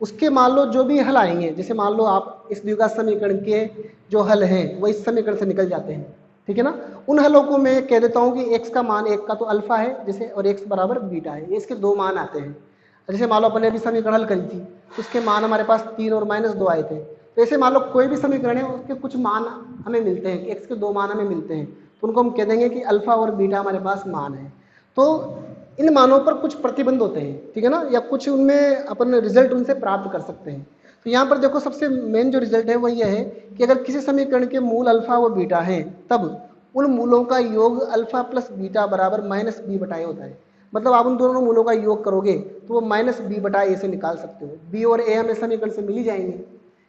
उसके मान लो जो भी हल आएंगे, जैसे मान लो आप इस द्विघात समीकरण के जो हल हैं वो इस समीकरण से निकल जाते हैं, ठीक है ना, उन हलों को मैं कह देता हूँ कि x का मान, एक का तो अल्फा है जैसे और x बराबर बीटा है, ये इसके दो मान आते हैं। जैसे मान लो अपन ने अभी समीकरण हल करी थी तो उसके मान हमारे पास 3 और -2 आए थे। तो ऐसे मान लो कोई भी समीकरण है उसके कुछ मान हमें मिलते हैं, x के दो मान हमें मिलते हैं, तो उनको हम कह देंगे कि अल्फा और बीटा हमारे पास मान है। तो इन मानों पर कुछ प्रतिबंध होते हैं, ठीक है ना, या कुछ उनमें अपन रिजल्ट उनसे प्राप्त कर सकते हैं। तो यहाँ पर देखो सबसे मेन जो रिजल्ट है वो ये है कि अगर किसी समीकरण के मूल अल्फा व बीटा है तब उन मूलों का योग अल्फा प्लस बीटा बराबर -b बटा a होता है। मतलब आप उन दोनों मूलों का योग करोगे तो वो -b बटा a से निकाल सकते हो। b और a हमें समीकरण से मिल ही जाएंगे।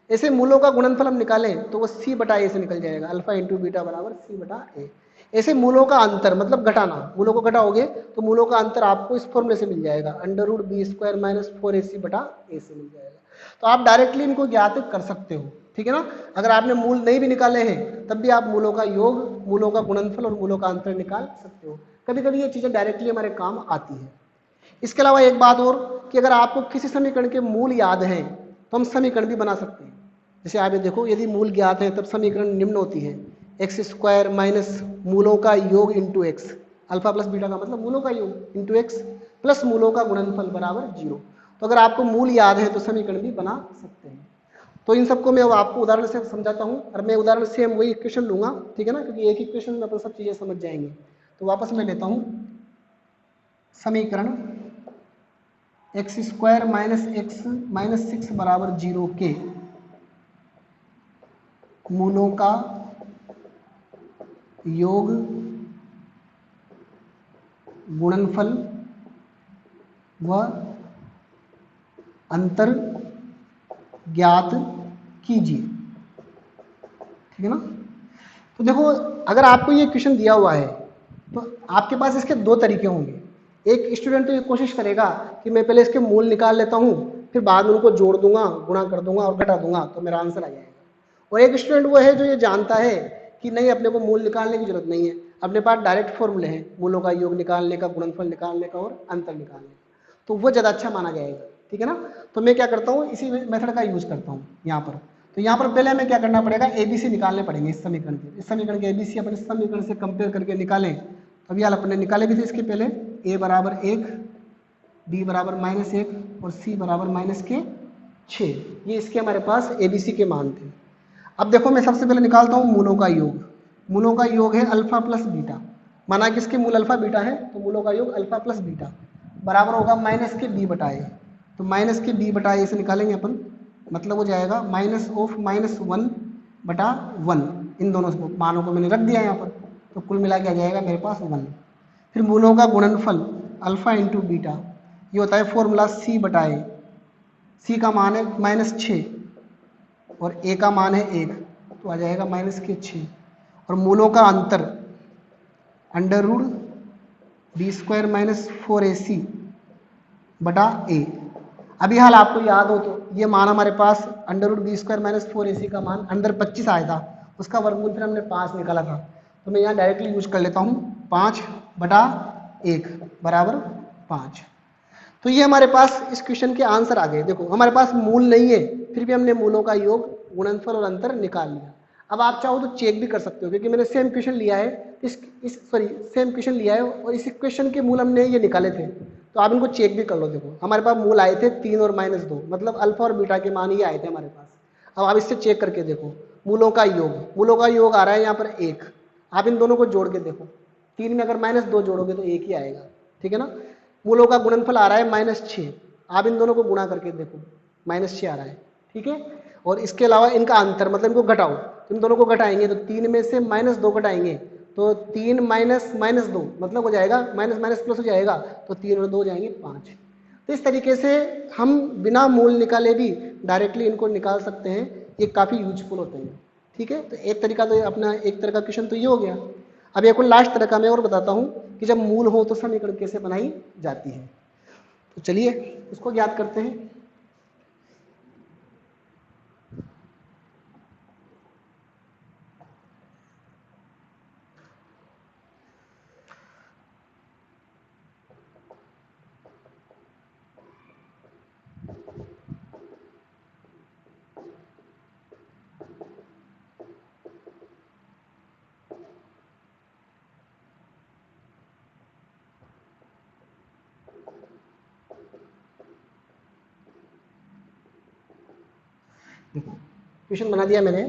ऐसे मूलों का गुणनफल हम निकालें तो वो c बटा a से निकल जाएगा, अल्फा इंटू बीटा बराबर c बटा a। ऐसे मूलों का अंतर मतलब घटाना, मूलों को घटाओगे तो मूलों का अंतर आपको इस फॉर्मूले से मिल जाएगा, under root B square -4ac बटा a से मिल जाएगा। तो आप डायरेक्टली इनको ज्ञात कर सकते हो, ठीक है ना। अगर आपने मूल नहीं भी निकाले हैं तब भी आप मूलों का योग, मूलों का गुणनफल और मूलों का अंतर निकाल सकते हो। कभी कभी ये चीज़ें डायरेक्टली हमारे काम आती है। इसके अलावा एक बात और कि अगर आपको किसी समीकरण के मूल याद हैं तो हम समीकरण भी बना सकते हैं। जैसे आप ये देखो यदि मूल ज्ञात है तब समीकरण निम्न होती है, एक्स स्क्वायर माइनस मूलों का योग into x, alpha plus beta का मतलब मूलों का योग इंटू एक्स प्लस मूलों का गुणनफल बराबर 0। तो अगर आपको मूल याद है तो समीकरण भी बना सकते हैं। तो इन सबको मैं अब आपको उदाहरण से समझाता हूँ और मैं उदाहरण से हम वही इक्वेशन लूंगा, ठीक है ना, क्योंकि एक ही इक्वेशन में अपन सब चीज़ें समझ जाएंगे। तो वापस मैं लेता हूँ समीकरण x square minus x minus 6 बराबर 0 के मूलों का योग गुणनफल व अंतर ज्ञात कीजिए, ठीक है ना। तो देखो अगर आपको ये क्वेश्चन दिया हुआ है तो आपके पास इसके दो तरीके होंगे। एक स्टूडेंट तो ये कोशिश करेगा कि मैं पहले इसके मूल निकाल लेता हूँ फिर बाद में उनको जोड़ दूंगा, गुणा कर दूंगा और घटा दूंगा तो मेरा आंसर आ जाएगा। और एक स्टूडेंट वो है जो ये जानता है कि नहीं, अपने को मूल निकालने की जरूरत नहीं है, अपने पास डायरेक्ट फॉर्मूले हैं मूलों का योग निकालने का, गुणनफल निकालने का और अंतर निकालने का, तो वो ज़्यादा अच्छा माना जाएगा, ठीक है ना। तो मैं क्या करता हूँ इसी मेथड का यूज करता हूँ यहाँ पर। तो यहाँ पर पहले हमें क्या करना पड़ेगा, ABC निकालने पड़ेंगे इस समीकरण के। इस समीकरण के ABC अपन इस समीकरण से कंपेयर करके निकालें। अभी हाल अपने निकाले भी थे इसके पहले, a बराबर 1, b बराबर -1 और c बराबर -6। ये इसके हमारे पास ABC के मान थे। अब देखो मैं सबसे पहले निकालता हूँ मूलों का योग। मूलों का योग है अल्फा प्लस बीटा, माना कि इसके मूल अल्फा बीटा है तो मूलों का योग अल्फा प्लस बीटा बराबर होगा माइनस के बी बटा ए। तो माइनस के बी बटा ए से निकालेंगे अपन, मतलब हो जाएगा माइनस ऑफ -1/1। इन दोनों मानों को मैंने रख दिया यहाँ पर, तो कुल मिला के आ जाएगा मेरे पास 1। फिर मूलों का गुणनफल अल्फा इंटू बीटा, ये होता है फॉर्मूला सी बटा ए। सी का मान है -6 और ए का मान है 1, तो आ जाएगा -6। और मूलों का अंतर अंडर रूट b² - 4ac बटा ए। अभी हाल आपको याद हो तो ये मान हमारे पास अंडर रूट b² - 4ac का मान अंदर 25 आया था, उसका वर्गमूल फिर हमने 5 निकाला था। तो मैं यहाँ डायरेक्टली यूज कर लेता हूँ 5/1 बराबर 5। तो ये हमारे पास इस क्वेश्चन के आंसर आ गए। देखो हमारे पास मूल नहीं है, फिर भी हमने मूलों का योग, गुणनफल और अंतर निकाल लिया। अब आप चाहो तो चेक भी कर सकते हो, क्योंकि मैंने सेम क्वेश्चन लिया है सेम क्वेश्चन लिया है और इस क्वेश्चन के मूल हमने ये निकाले थे, तो आप इनको चेक भी कर लो। देखो हमारे पास मूल आए थे 3 और -2, मतलब अल्फा और बीटा के मान ये आए थे हमारे पास। अब आप इससे चेक करके देखो मूलों का योग आ रहा है यहाँ पर 1। आप इन दोनों को जोड़ के देखो, 3 में अगर -2 जोड़ोगे तो 1 ही आएगा, ठीक है ना। मूलों का गुणनफल आ रहा है -6, आप इन दोनों को गुणा करके देखो -6 आ रहा है, ठीक है। और इसके अलावा इनका अंतर, मतलब इनको घटाओ, तो इन दोनों को घटाएंगे तो 3 में से -2 घटाएंगे तो 3 - 2 मतलब हो जाएगा माइनस प्लस हो जाएगा, तो 3 और 2 हो जाएंगे 5। तो इस तरीके से हम बिना मूल निकाले भी डायरेक्टली इनको निकाल सकते हैं, ये काफ़ी यूजफुल होते हैं, ठीक है। तो एक तरीका तो अपना एक तरह का क्वेश्चन तो ये हो गया। अब एक और लास्ट तरह का मैं और बताता हूँ कि जब मूल हो तो समीकरण कैसे बनाई जाती है। तो चलिए इसको ज्ञात करते हैं। देखो क्वेश्चन बना दिया मैंने।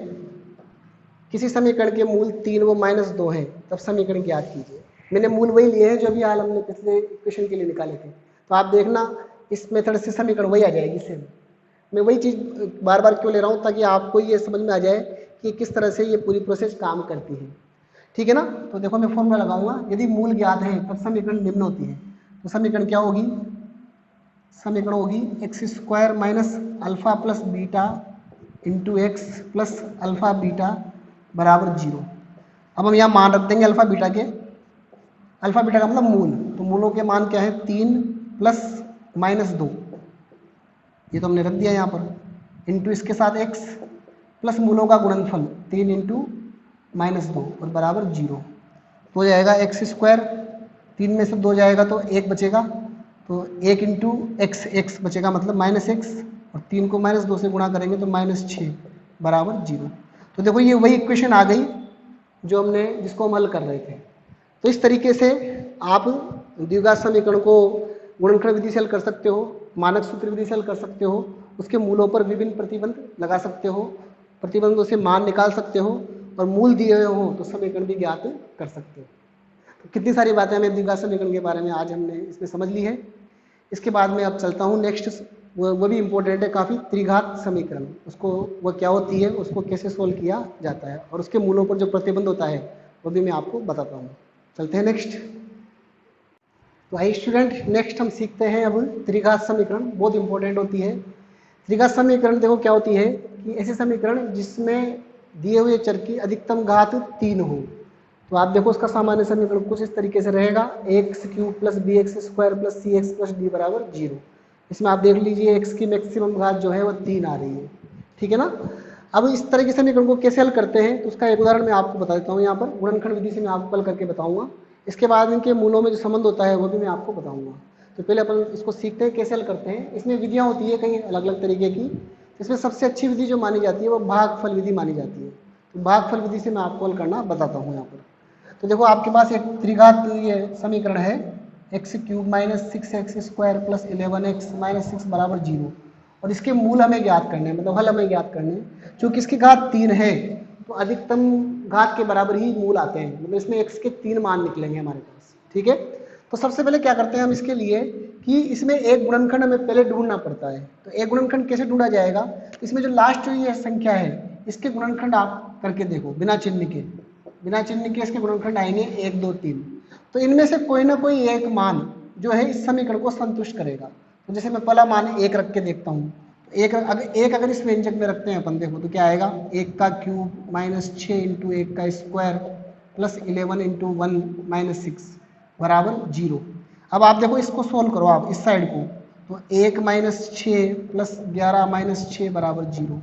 किसी समीकरण के मूल 3 व -2 हैं, तब समीकरण ज्ञात कीजिए। मैंने मूल वही लिए हैं जो अभी हाल हमने पिछले क्वेश्चन के लिए निकाले थे। तो आप देखना इस मेथड से समीकरण वही आ जाएगी सेम। मैं वही चीज़ बार बार क्यों ले रहा हूँ, ताकि आपको ये समझ में आ जाए कि किस तरह से ये पूरी प्रोसेस काम करती है, ठीक है ना। तो देखो मैं फॉर्मूला लगाऊंगा, यदि मूल ज्ञात है तब समीकरण निम्न होती है। तो समीकरण क्या होगी, समीकरण होगी x² - alpha plus beta into x plus alpha beta बराबर 0। अब हम यहाँ मान रख देंगे अल्फा बीटा के, अल्फा बीटा का मतलब मूल, तो मूलों के मान क्या है 3 प्लस -2, ये तो हमने रख दिया यहाँ पर, इंटू इसके साथ x प्लस मूलों का गुणनफल 3 इंटू -2 और बराबर 0। तो हो जाएगा x², 3 में से 2 जाएगा तो 1 बचेगा, तो 1 इंटू x बचेगा, मतलब -x, और 3 को -2 से गुणा करेंगे तो -6 बराबर 0। तो देखो ये वही इक्वेशन आ गई जो हमने जिसको हम हल कर रहे थे। तो इस तरीके से आप द्विघात समीकरण को गुणनखंड विधि से हल कर सकते हो, मानक सूत्र विधि से हल कर सकते हो, उसके मूलों पर विभिन्न प्रतिबंध लगा सकते हो, प्रतिबंधों से मान निकाल सकते हो, और मूल दिए हुए हो तो समीकरण भी ज्ञात कर सकते हो। तो कितनी सारी बातें हमें द्विघात समीकरण के बारे में आज हमने इसमें समझ ली है। इसके बाद में अब चलता हूँ नेक्स्ट, वो भी इम्पोर्टेंट है काफ़ी, त्रिघात समीकरण। उसको वो क्या होती है, उसको कैसे सोल्व किया जाता है, और उसके मूलों पर जो प्रतिबंध होता है वो भी मैं आपको बताता हूँ। चलते हैं नेक्स्ट। तो आइए स्टूडेंट, नेक्स्ट हम सीखते हैं अब त्रिघात समीकरण, बहुत इंपॉर्टेंट होती है। त्रिघात समीकरण देखो क्या होती है कि ऐसे समीकरण जिसमें दिए हुए चर की अधिकतम घात 3 हो। तो आप देखो उसका सामान्य समीकरण कुछ इस तरीके से रहेगा, x³ + bx² + cx + d बराबर 0। इसमें आप देख लीजिए x की मैक्सिमम घात जो है वो 3 आ रही है, ठीक है ना। अब इस तरह के समीकरण को कैसे हल करते हैं, तो उसका एक उदाहरण मैं आपको बता देता हूँ। यहाँ पर गुणनखंड विधि से मैं आपको हल करके बताऊँगा। इसके बाद इनके मूलों में जो संबंध होता है वो भी मैं आपको बताऊँगा। तो पहले अपन इसको सीखते हैं कैसे हल करते हैं। इसमें विधियाँ होती है कई अलग अलग तरीके की। इसमें सबसे अच्छी विधि जो मानी जाती है वो भागफल विधि मानी जाती है। तो भागफल विधि से मैं आपको हल करना बताता हूँ यहाँ पर। तो देखो आपके पास एक त्रिघात ये समीकरण है, x³ - 6x² + 11x - 6 बराबर 0, और इसके मूल हमें ज्ञात करने हैं, मतलब हल हमें ज्ञात करने हैं। चूँकि इसकी घात 3 है तो अधिकतम घात के बराबर ही मूल आते हैं, मतलब इसमें x के 3 मान निकलेंगे हमारे पास। ठीक है, तो सबसे पहले क्या करते हैं हम इसके लिए कि इसमें एक गुणनखंड हमें पहले ढूंढना पड़ता है। तो एक गुणनखंड कैसे ढूंढा जाएगा, इसमें जो लास्ट ये संख्या है इसके गुणनखंड आप करके देखो, बिना चिन्ह के इसके गुणनखंड आएंगे 1 2 3। तो इनमें से कोई ना कोई एक मान जो है इस समीकरण को संतुष्ट करेगा। तो जैसे मैं पहला मान 1 रख के देखता हूँ, एक अगर इस व्यंजक में रखते हैं अपन, देखो तो क्या आएगा, 1 का क्यूब माइनस 6 इंटू 1 का स्क्वायर प्लस 11 इंटू 1 माइनस 6 बराबर 0। अब आप देखो इसको सोल्व करो आप इस साइड को, तो 1 माइनस 6 प्लस 11 माइनस 6 बराबर 0।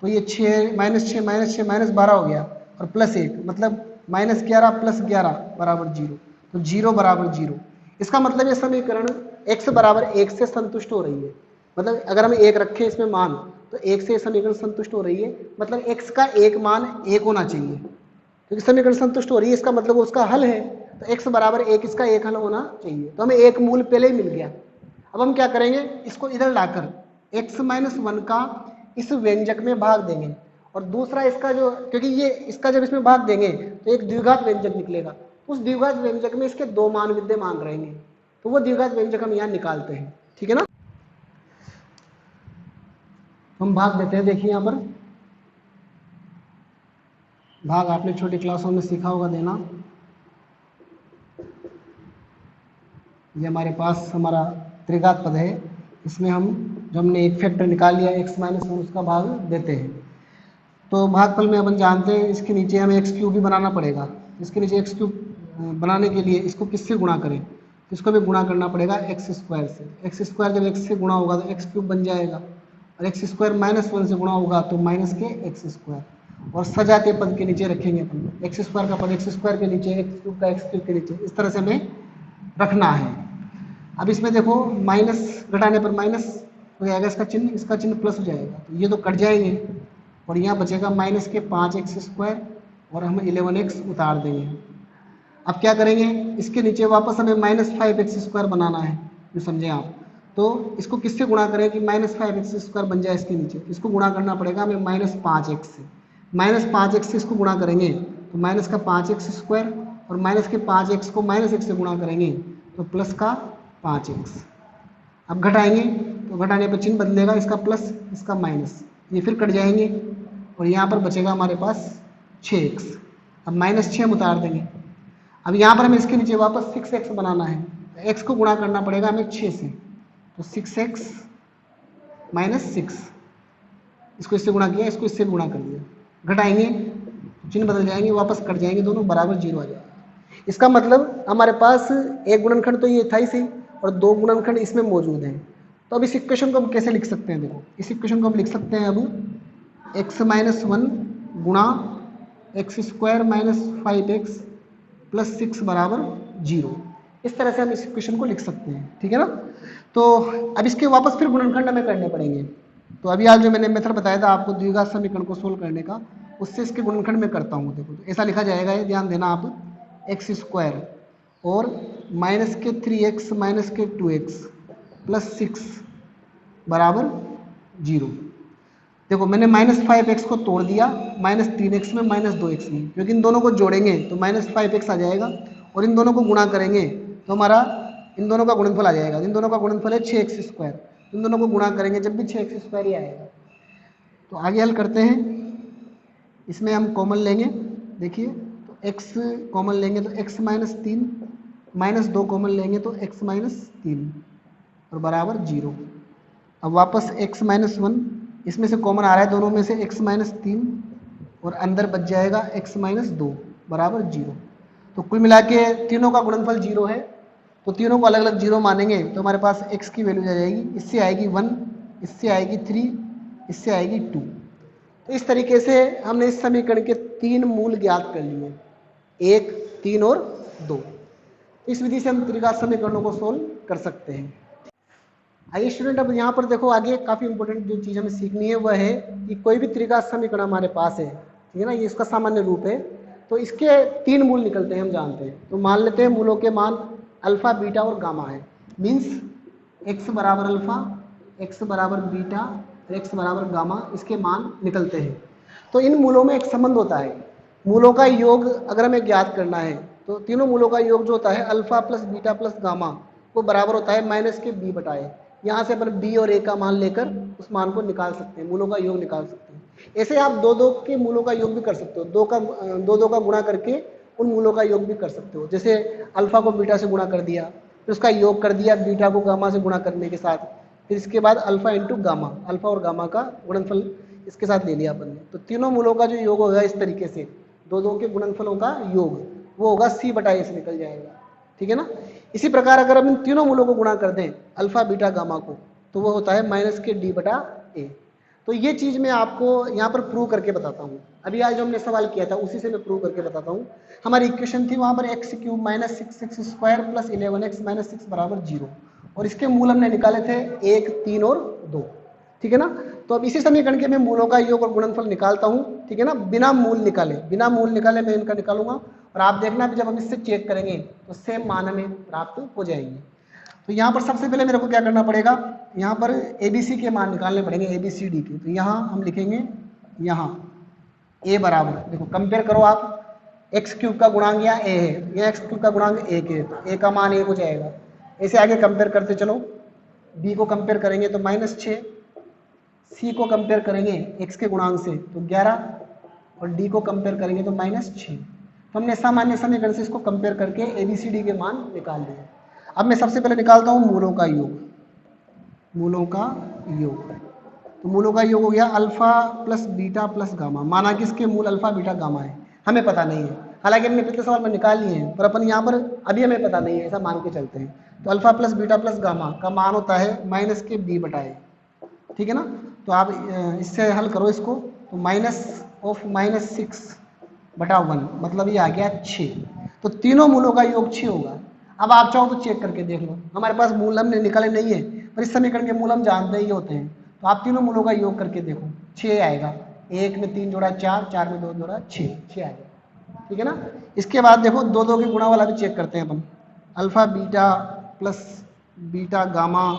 तो ये 6 माइनस 6 माइनस 6 माइनस 12 हो गया और प्लस 1, मतलब माइनस 11 प्लस 11 बराबर 0। तो 0 बराबर 0। इसका मतलब ये समीकरण x बराबर 1 से संतुष्ट हो रही है। मतलब अगर हम 1 रखें इसमें मान, तो 1 से समीकरण संतुष्ट हो रही है, मतलब x का एक मान 1 होना चाहिए, क्योंकि समीकरण संतुष्ट हो रही है इसका मतलब उसका हल है। तो x बराबर 1 इसका एक हल होना चाहिए। तो हमें एक मूल पहले ही मिल गया। अब हम क्या करेंगे, इसको इधर लाकर x माइनस 1 का इस व्यंजक में भाग देंगे, और दूसरा इसका जो, क्योंकि ये इसका जब इसमें भाग देंगे तो एक द्विघात व्यंजक निकलेगा, उस द्विघात व्यंजक में इसके 2 मान विद्यमान रहेंगे, तो वो द्विघात व्यंजक हम यहाँ निकालते हैं। ठीक है ना, हम भाग देते हैं। देखिए यहाँ पर भाग आपने छोटी क्लासों में सीखा होगा देना। ये हमारे पास हमारा त्रिघात पद है, इसमें हम जो हमने एक फैक्टर निकाल लिया x माइनस 1 उसका भाग देते हैं। तो भागफल में अपन जानते हैं इसके नीचे हमें एक्स क्यूब भी बनाना पड़ेगा। इसके नीचे एक्स क्यूब बनाने के लिए इसको किससे गुणा करें, इसको भी गुणा करना पड़ेगा एक्स स्क्वायर से। एक्स स्क्वायर जब एक्स से गुणा होगा तो एक्स क्यूब बन जाएगा, और एक्स स्क्वायर माइनस 1 से गुणा होगा तो माइनस के एक्स स्क्वायर, और सजातीय पद के नीचे रखेंगे अपन एक्स स्क्वायर का पद एक्स स्क्वायर के नीचे, एक्स क्यूब का एक्स क्यूब के नीचे, इस तरह से हमें रखना है। अब इसमें देखो माइनस घटाने पर माइनस हो जाएगा इसका चिन्ह प्लस हो जाएगा, तो ये तो कट जाएंगे, और यहाँ बचेगा माइनस के 5x स्क्वायर, और हम 11x उतार देंगे। अब क्या करेंगे, इसके नीचे वापस हमें माइनस 5x स्क्वायर बनाना है, जो समझे आप। तो इसको किससे गुणा करें कि माइनस 5x स्क्वायर बन जाए इसके नीचे, इसको गुणा करना पड़ेगा हमें माइनस 5x से। माइनस 5x से इसको गुणा करेंगे तो माइनस का 5x स्क्वायर, और माइनस के 5x को माइनस 1 से गुणा करेंगे तो प्लस का 5x। अब घटाएंगे तो घटाने पर चिन्ह बदलेगा, इसका प्लस इसका माइनस, ये फिर कट जाएंगे, और यहाँ पर बचेगा हमारे पास 6x। अब माइनस 6 हम उतार देंगे। अब यहाँ पर हमें इसके नीचे वापस 6x बनाना है, तो x को गुणा करना पड़ेगा हमें 6 से, तो 6x माइनस 6, इसको इससे गुणा किया, इसको इससे गुणा कर दिया, घटाएंगे चिन्ह बदल जाएंगे, वापस कट जाएंगे, दोनों बराबर 0 आ जाएगा। इसका मतलब हमारे पास एक गुणनखंड तो ये था ही सही, और 2 गुणनखंड इसमें मौजूद हैं। तो अब इस इक्वेशन को हम कैसे लिख सकते हैं, देखो इस इक्वेशन को हम लिख सकते हैं अब x माइनस 1 गुणा x square minus 5x plus 6 बराबर 0। इस तरह से हम इस इक्वेशन को लिख सकते हैं। ठीक है ना, तो अब इसके वापस फिर गुणनखंड हमें करने पड़ेंगे। तो अभी आज जो मैंने मेथड बताया था आपको द्विघात समीकरण को सोल्व करने का, उससे इसके गुणनखंड में करता हूँ। देखो तो ऐसा लिखा जाएगा, ये ध्यान देना आप, एक्स स्क्वायर और माइनस के 3x माइनस के 2x प्लस 6 बराबर 0। देखो मैंने माइनस 5x को तोड़ दिया माइनस 3x में माइनस 2x में, क्योंकि इन दोनों को जोड़ेंगे तो माइनस 5x आ जाएगा, और इन दोनों को गुणा करेंगे तो हमारा इन दोनों का गुणनफल आ जाएगा। इन दोनों का गुणनफल है 6x स्क्वायर, इन दोनों को गुणा करेंगे जब भी 6x स्क्वायर ही आएगा। तो आगे हल करते हैं, इसमें हम कॉमन लेंगे। देखिए तो x कॉमन लेंगे तो x माइनस 3, माइनस 2 कॉमन लेंगे तो x माइनस 3 और बराबर 0। अब वापस x माइनस 1, इसमें से कॉमन आ रहा है दोनों में से x माइनस 3, और अंदर बच जाएगा x माइनस 2 बराबर 0। तो कुल मिला के तीनों का गुणनफल 0 है, तो तीनों को अलग अलग 0 मानेंगे तो हमारे पास x की वैल्यू आ जाएगी, इससे आएगी 1, इससे आएगी 3, इससे आएगी 2। तो इस तरीके से हमने इस समीकरण के 3 मूल ज्ञात कर लिए, 1, 3 और 2। इस विधि से हम त्रिघात समीकरणों को सोल्व कर सकते हैं। आइए स्टूडेंट, अब यहाँ पर देखो आगे काफ़ी इंपॉर्टेंट जो चीज़ हमें सीखनी है वह है कि कोई भी त्रिघात समीकरण हमारे पास है, ठीक है ना, ये इसका सामान्य रूप है, तो इसके 3 मूल निकलते हैं, हम जानते हैं। तो मान लेते हैं मूलों के मान अल्फा, बीटा और गामा है। मीन्स x बराबर अल्फा, x बराबर बीटा और x बराबर गामा, इसके मान निकलते हैं। तो इन मूलों में एक संबंध होता है, मूलों का योग अगर हमें ज्ञात करना है तो तीनों मूलों का योग जो होता है alpha plus beta plus gamma वो बराबर होता है माइनस के बी बटाए। यहाँ से अपन बी और ए का मान लेकर उस मान को निकाल सकते हैं, मूलों का योग निकाल सकते हैं। ऐसे आप दो दो के मूलों का योग भी कर सकते हो, दो का गुणा करके उन मूलों का योग भी कर सकते हो। जैसे अल्फा को बीटा से गुणा कर दिया, फिर उसका योग कर दिया बीटा को गामा से गुणा करने के साथ, फिर इसके बाद अल्फा इंटू गामा, अल्फा और गामा का गुणनफल इसके साथ ले लिया अपन ने। तो तीनों मूलों का जो योग होगा इस तरीके से, दो के गुणनफलों का योग वो होगा सी बटा ए से निकल जाएगा, ठीक है ना। इसी प्रकार अगर हम इन तीनों मूलों को गुणा कर दें अल्फा बीटा गामा को तो वो होता है माइनस के डी बटा ए। तो ये चीज़ मैं आपको यहाँ पर प्रूव करके बताता हूँ। अभी आज जो हमने सवाल किया था उसी से मैं प्रूव करके बताता हूँ। हमारी इक्वेशन थी वहाँ पर x cube minus 6x square plus 11x minus 6 बराबर 0, और इसके मूल हमने निकाले थे 1, 3 और 2, ठीक है ना। तो अब इसी समीकरण के मैं मूलों का योग और गुणनफल निकालता हूँ, ठीक है ना, बिना मूल निकाले मैं इनका निकालूंगा, और आप देखना जब हम इससे चेक करेंगे तो सेम मान हमें प्राप्त हो जाएंगे। तो यहाँ पर सबसे पहले मेरे को क्या करना पड़ेगा, यहाँ पर ABC के मान निकालने पड़ेंगे, ABCD के। तो यहाँ हम लिखेंगे, यहाँ A बराबर, देखो कंपेयर करो आप, एक्स क्यूब का गुणांक यहाँ A है, यहाँ एक्स क्यूब का गुणांक 1 है, तो A का मान 1 हो जाएगा। ऐसे आगे कंपेयर करते चलो, B को कंपेयर करेंगे तो -6, C को कंपेयर करेंगे x के गुणांक से तो 11, और D को कंपेयर करेंगे तो -6। तो हमने सामान्य समीकरण से इसको कंपेयर करके ABCD के मान निकाल दिए। अब मैं सबसे पहले निकालता हूँ मूलों का योग, तो मूलों का योग हो गया alpha plus beta plus gamma. माना कि इसके मूल अल्फा बीटा गामा है, हमें पता नहीं है, हालांकि हमने पिछले सवाल में निकाल लिए हैं, पर अपन यहाँ पर अभी हमें पता नहीं है, ऐसा मान के चलते हैं। तो alpha plus beta plus gamma का मान होता है माइनस के बी बटाए, ठीक है ना। तो आप इससे हल करो इसको, तो -6 बटा 1 मतलब ये आ गया 6। तो तीनों मूलों का योग 6 होगा। अब आप चाहो तो चेक करके देख लो, हमारे पास मूल हमने निकाले नहीं है, पर इस समीकरण के मूल हम जानते ही होते हैं। तो आप तीनों मूलों का योग करके देखो, 6 आएगा, 1 में 3 जोड़ा 4, 4 में 2 जोड़ा 6 आएगा, ठीक है ना। इसके बाद देखो दो के गुणा वाला भी चेक करते हैं अपन, alpha beta plus beta gamma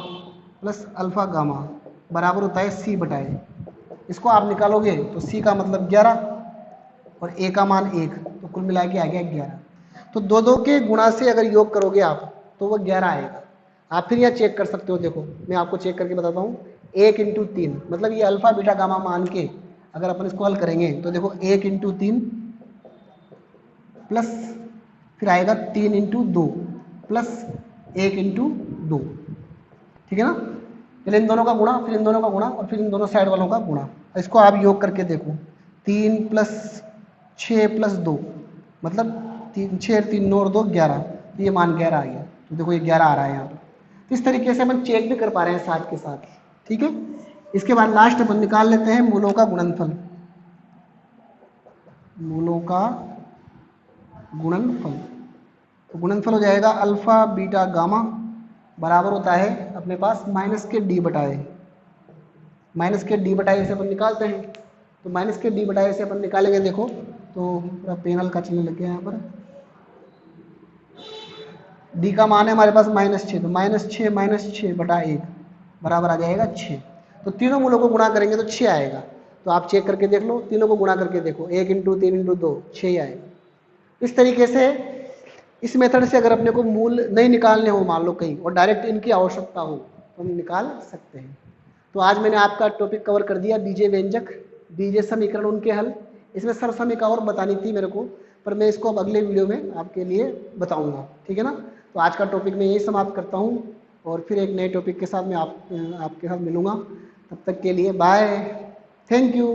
plus alpha gamma बराबर होता है सी बटाए। इसको आप निकालोगे तो सी का मतलब 11 और ए का मान 1, तो कुल मिला के आ गया 11। तो दो के गुणा से अगर योग करोगे आप तो वो 11 आएगा। आप फिर यहाँ चेक कर सकते हो, देखो मैं आपको चेक करके बताता हूँ, 1 इंटू 3 मतलब ये अल्फा बीटा गामा मान के अगर अपन इसको हल करेंगे तो देखो 1 इंटू 3 प्लस फिर आएगा 3 इंटू 2 प्लस 1 इंटू 2, ठीक है ना। पहले इन दोनों का गुणा, फिर इन दोनों का गुणा, और फिर इन दोनों साइड वालों का गुणा। इसको आप योग करके देखो, 3 प्लस 6 प्लस 2 मतलब 6 3 9 और 2 11, तो ये मान 11 आ गया। तो देखो ये 11 आ रहा है यहाँ पर। तो इस तरीके से अपन चेक भी कर पा रहे हैं साथ के साथ, ठीक है। इसके बाद लास्ट अपन निकाल लेते हैं मूलों का गुणनफल, तो गुणनफल हो जाएगा अल्फा बीटा गामा बराबर होता है अपने पास माइनस के डी बटाए, माइनस के डी बटाए से अपन निकालते हैं। तो माइनस के डी बटाए से अपन निकालेंगे, देखो तो पूरा पेनल का चिन्ह लग गया यहाँ पर। डी का मान है हमारे पास -6, तो -6 बटा 1 बराबर आ जाएगा 6। तो तीनों मूलों को गुणा करेंगे तो 6 आएगा। तो आप चेक करके देख लो, तीनों को गुणा करके देखो, 1 इंटू 3 इंटू 2 6 ही आएगा। इस तरीके से इस मेथड से अगर अपने को मूल नहीं निकालने हो मान लो कहीं, और डायरेक्ट इनकी आवश्यकता हो तो हम निकाल सकते हैं। तो आज मैंने आपका टॉपिक कवर कर दिया, बीजीय व्यंजक, बीजीय समीकरण, उनके हल। इसमें सरसमीका और बतानी थी मेरे को, पर मैं इसको अब अगले वीडियो में आपके लिए बताऊंगा, ठीक है ना। तो आज का टॉपिक मैं यही समाप्त करता हूँ, और फिर एक नए टॉपिक के साथ मैं आपके साथ मिलूँगा। तब तक के लिए बाय, थैंक यू।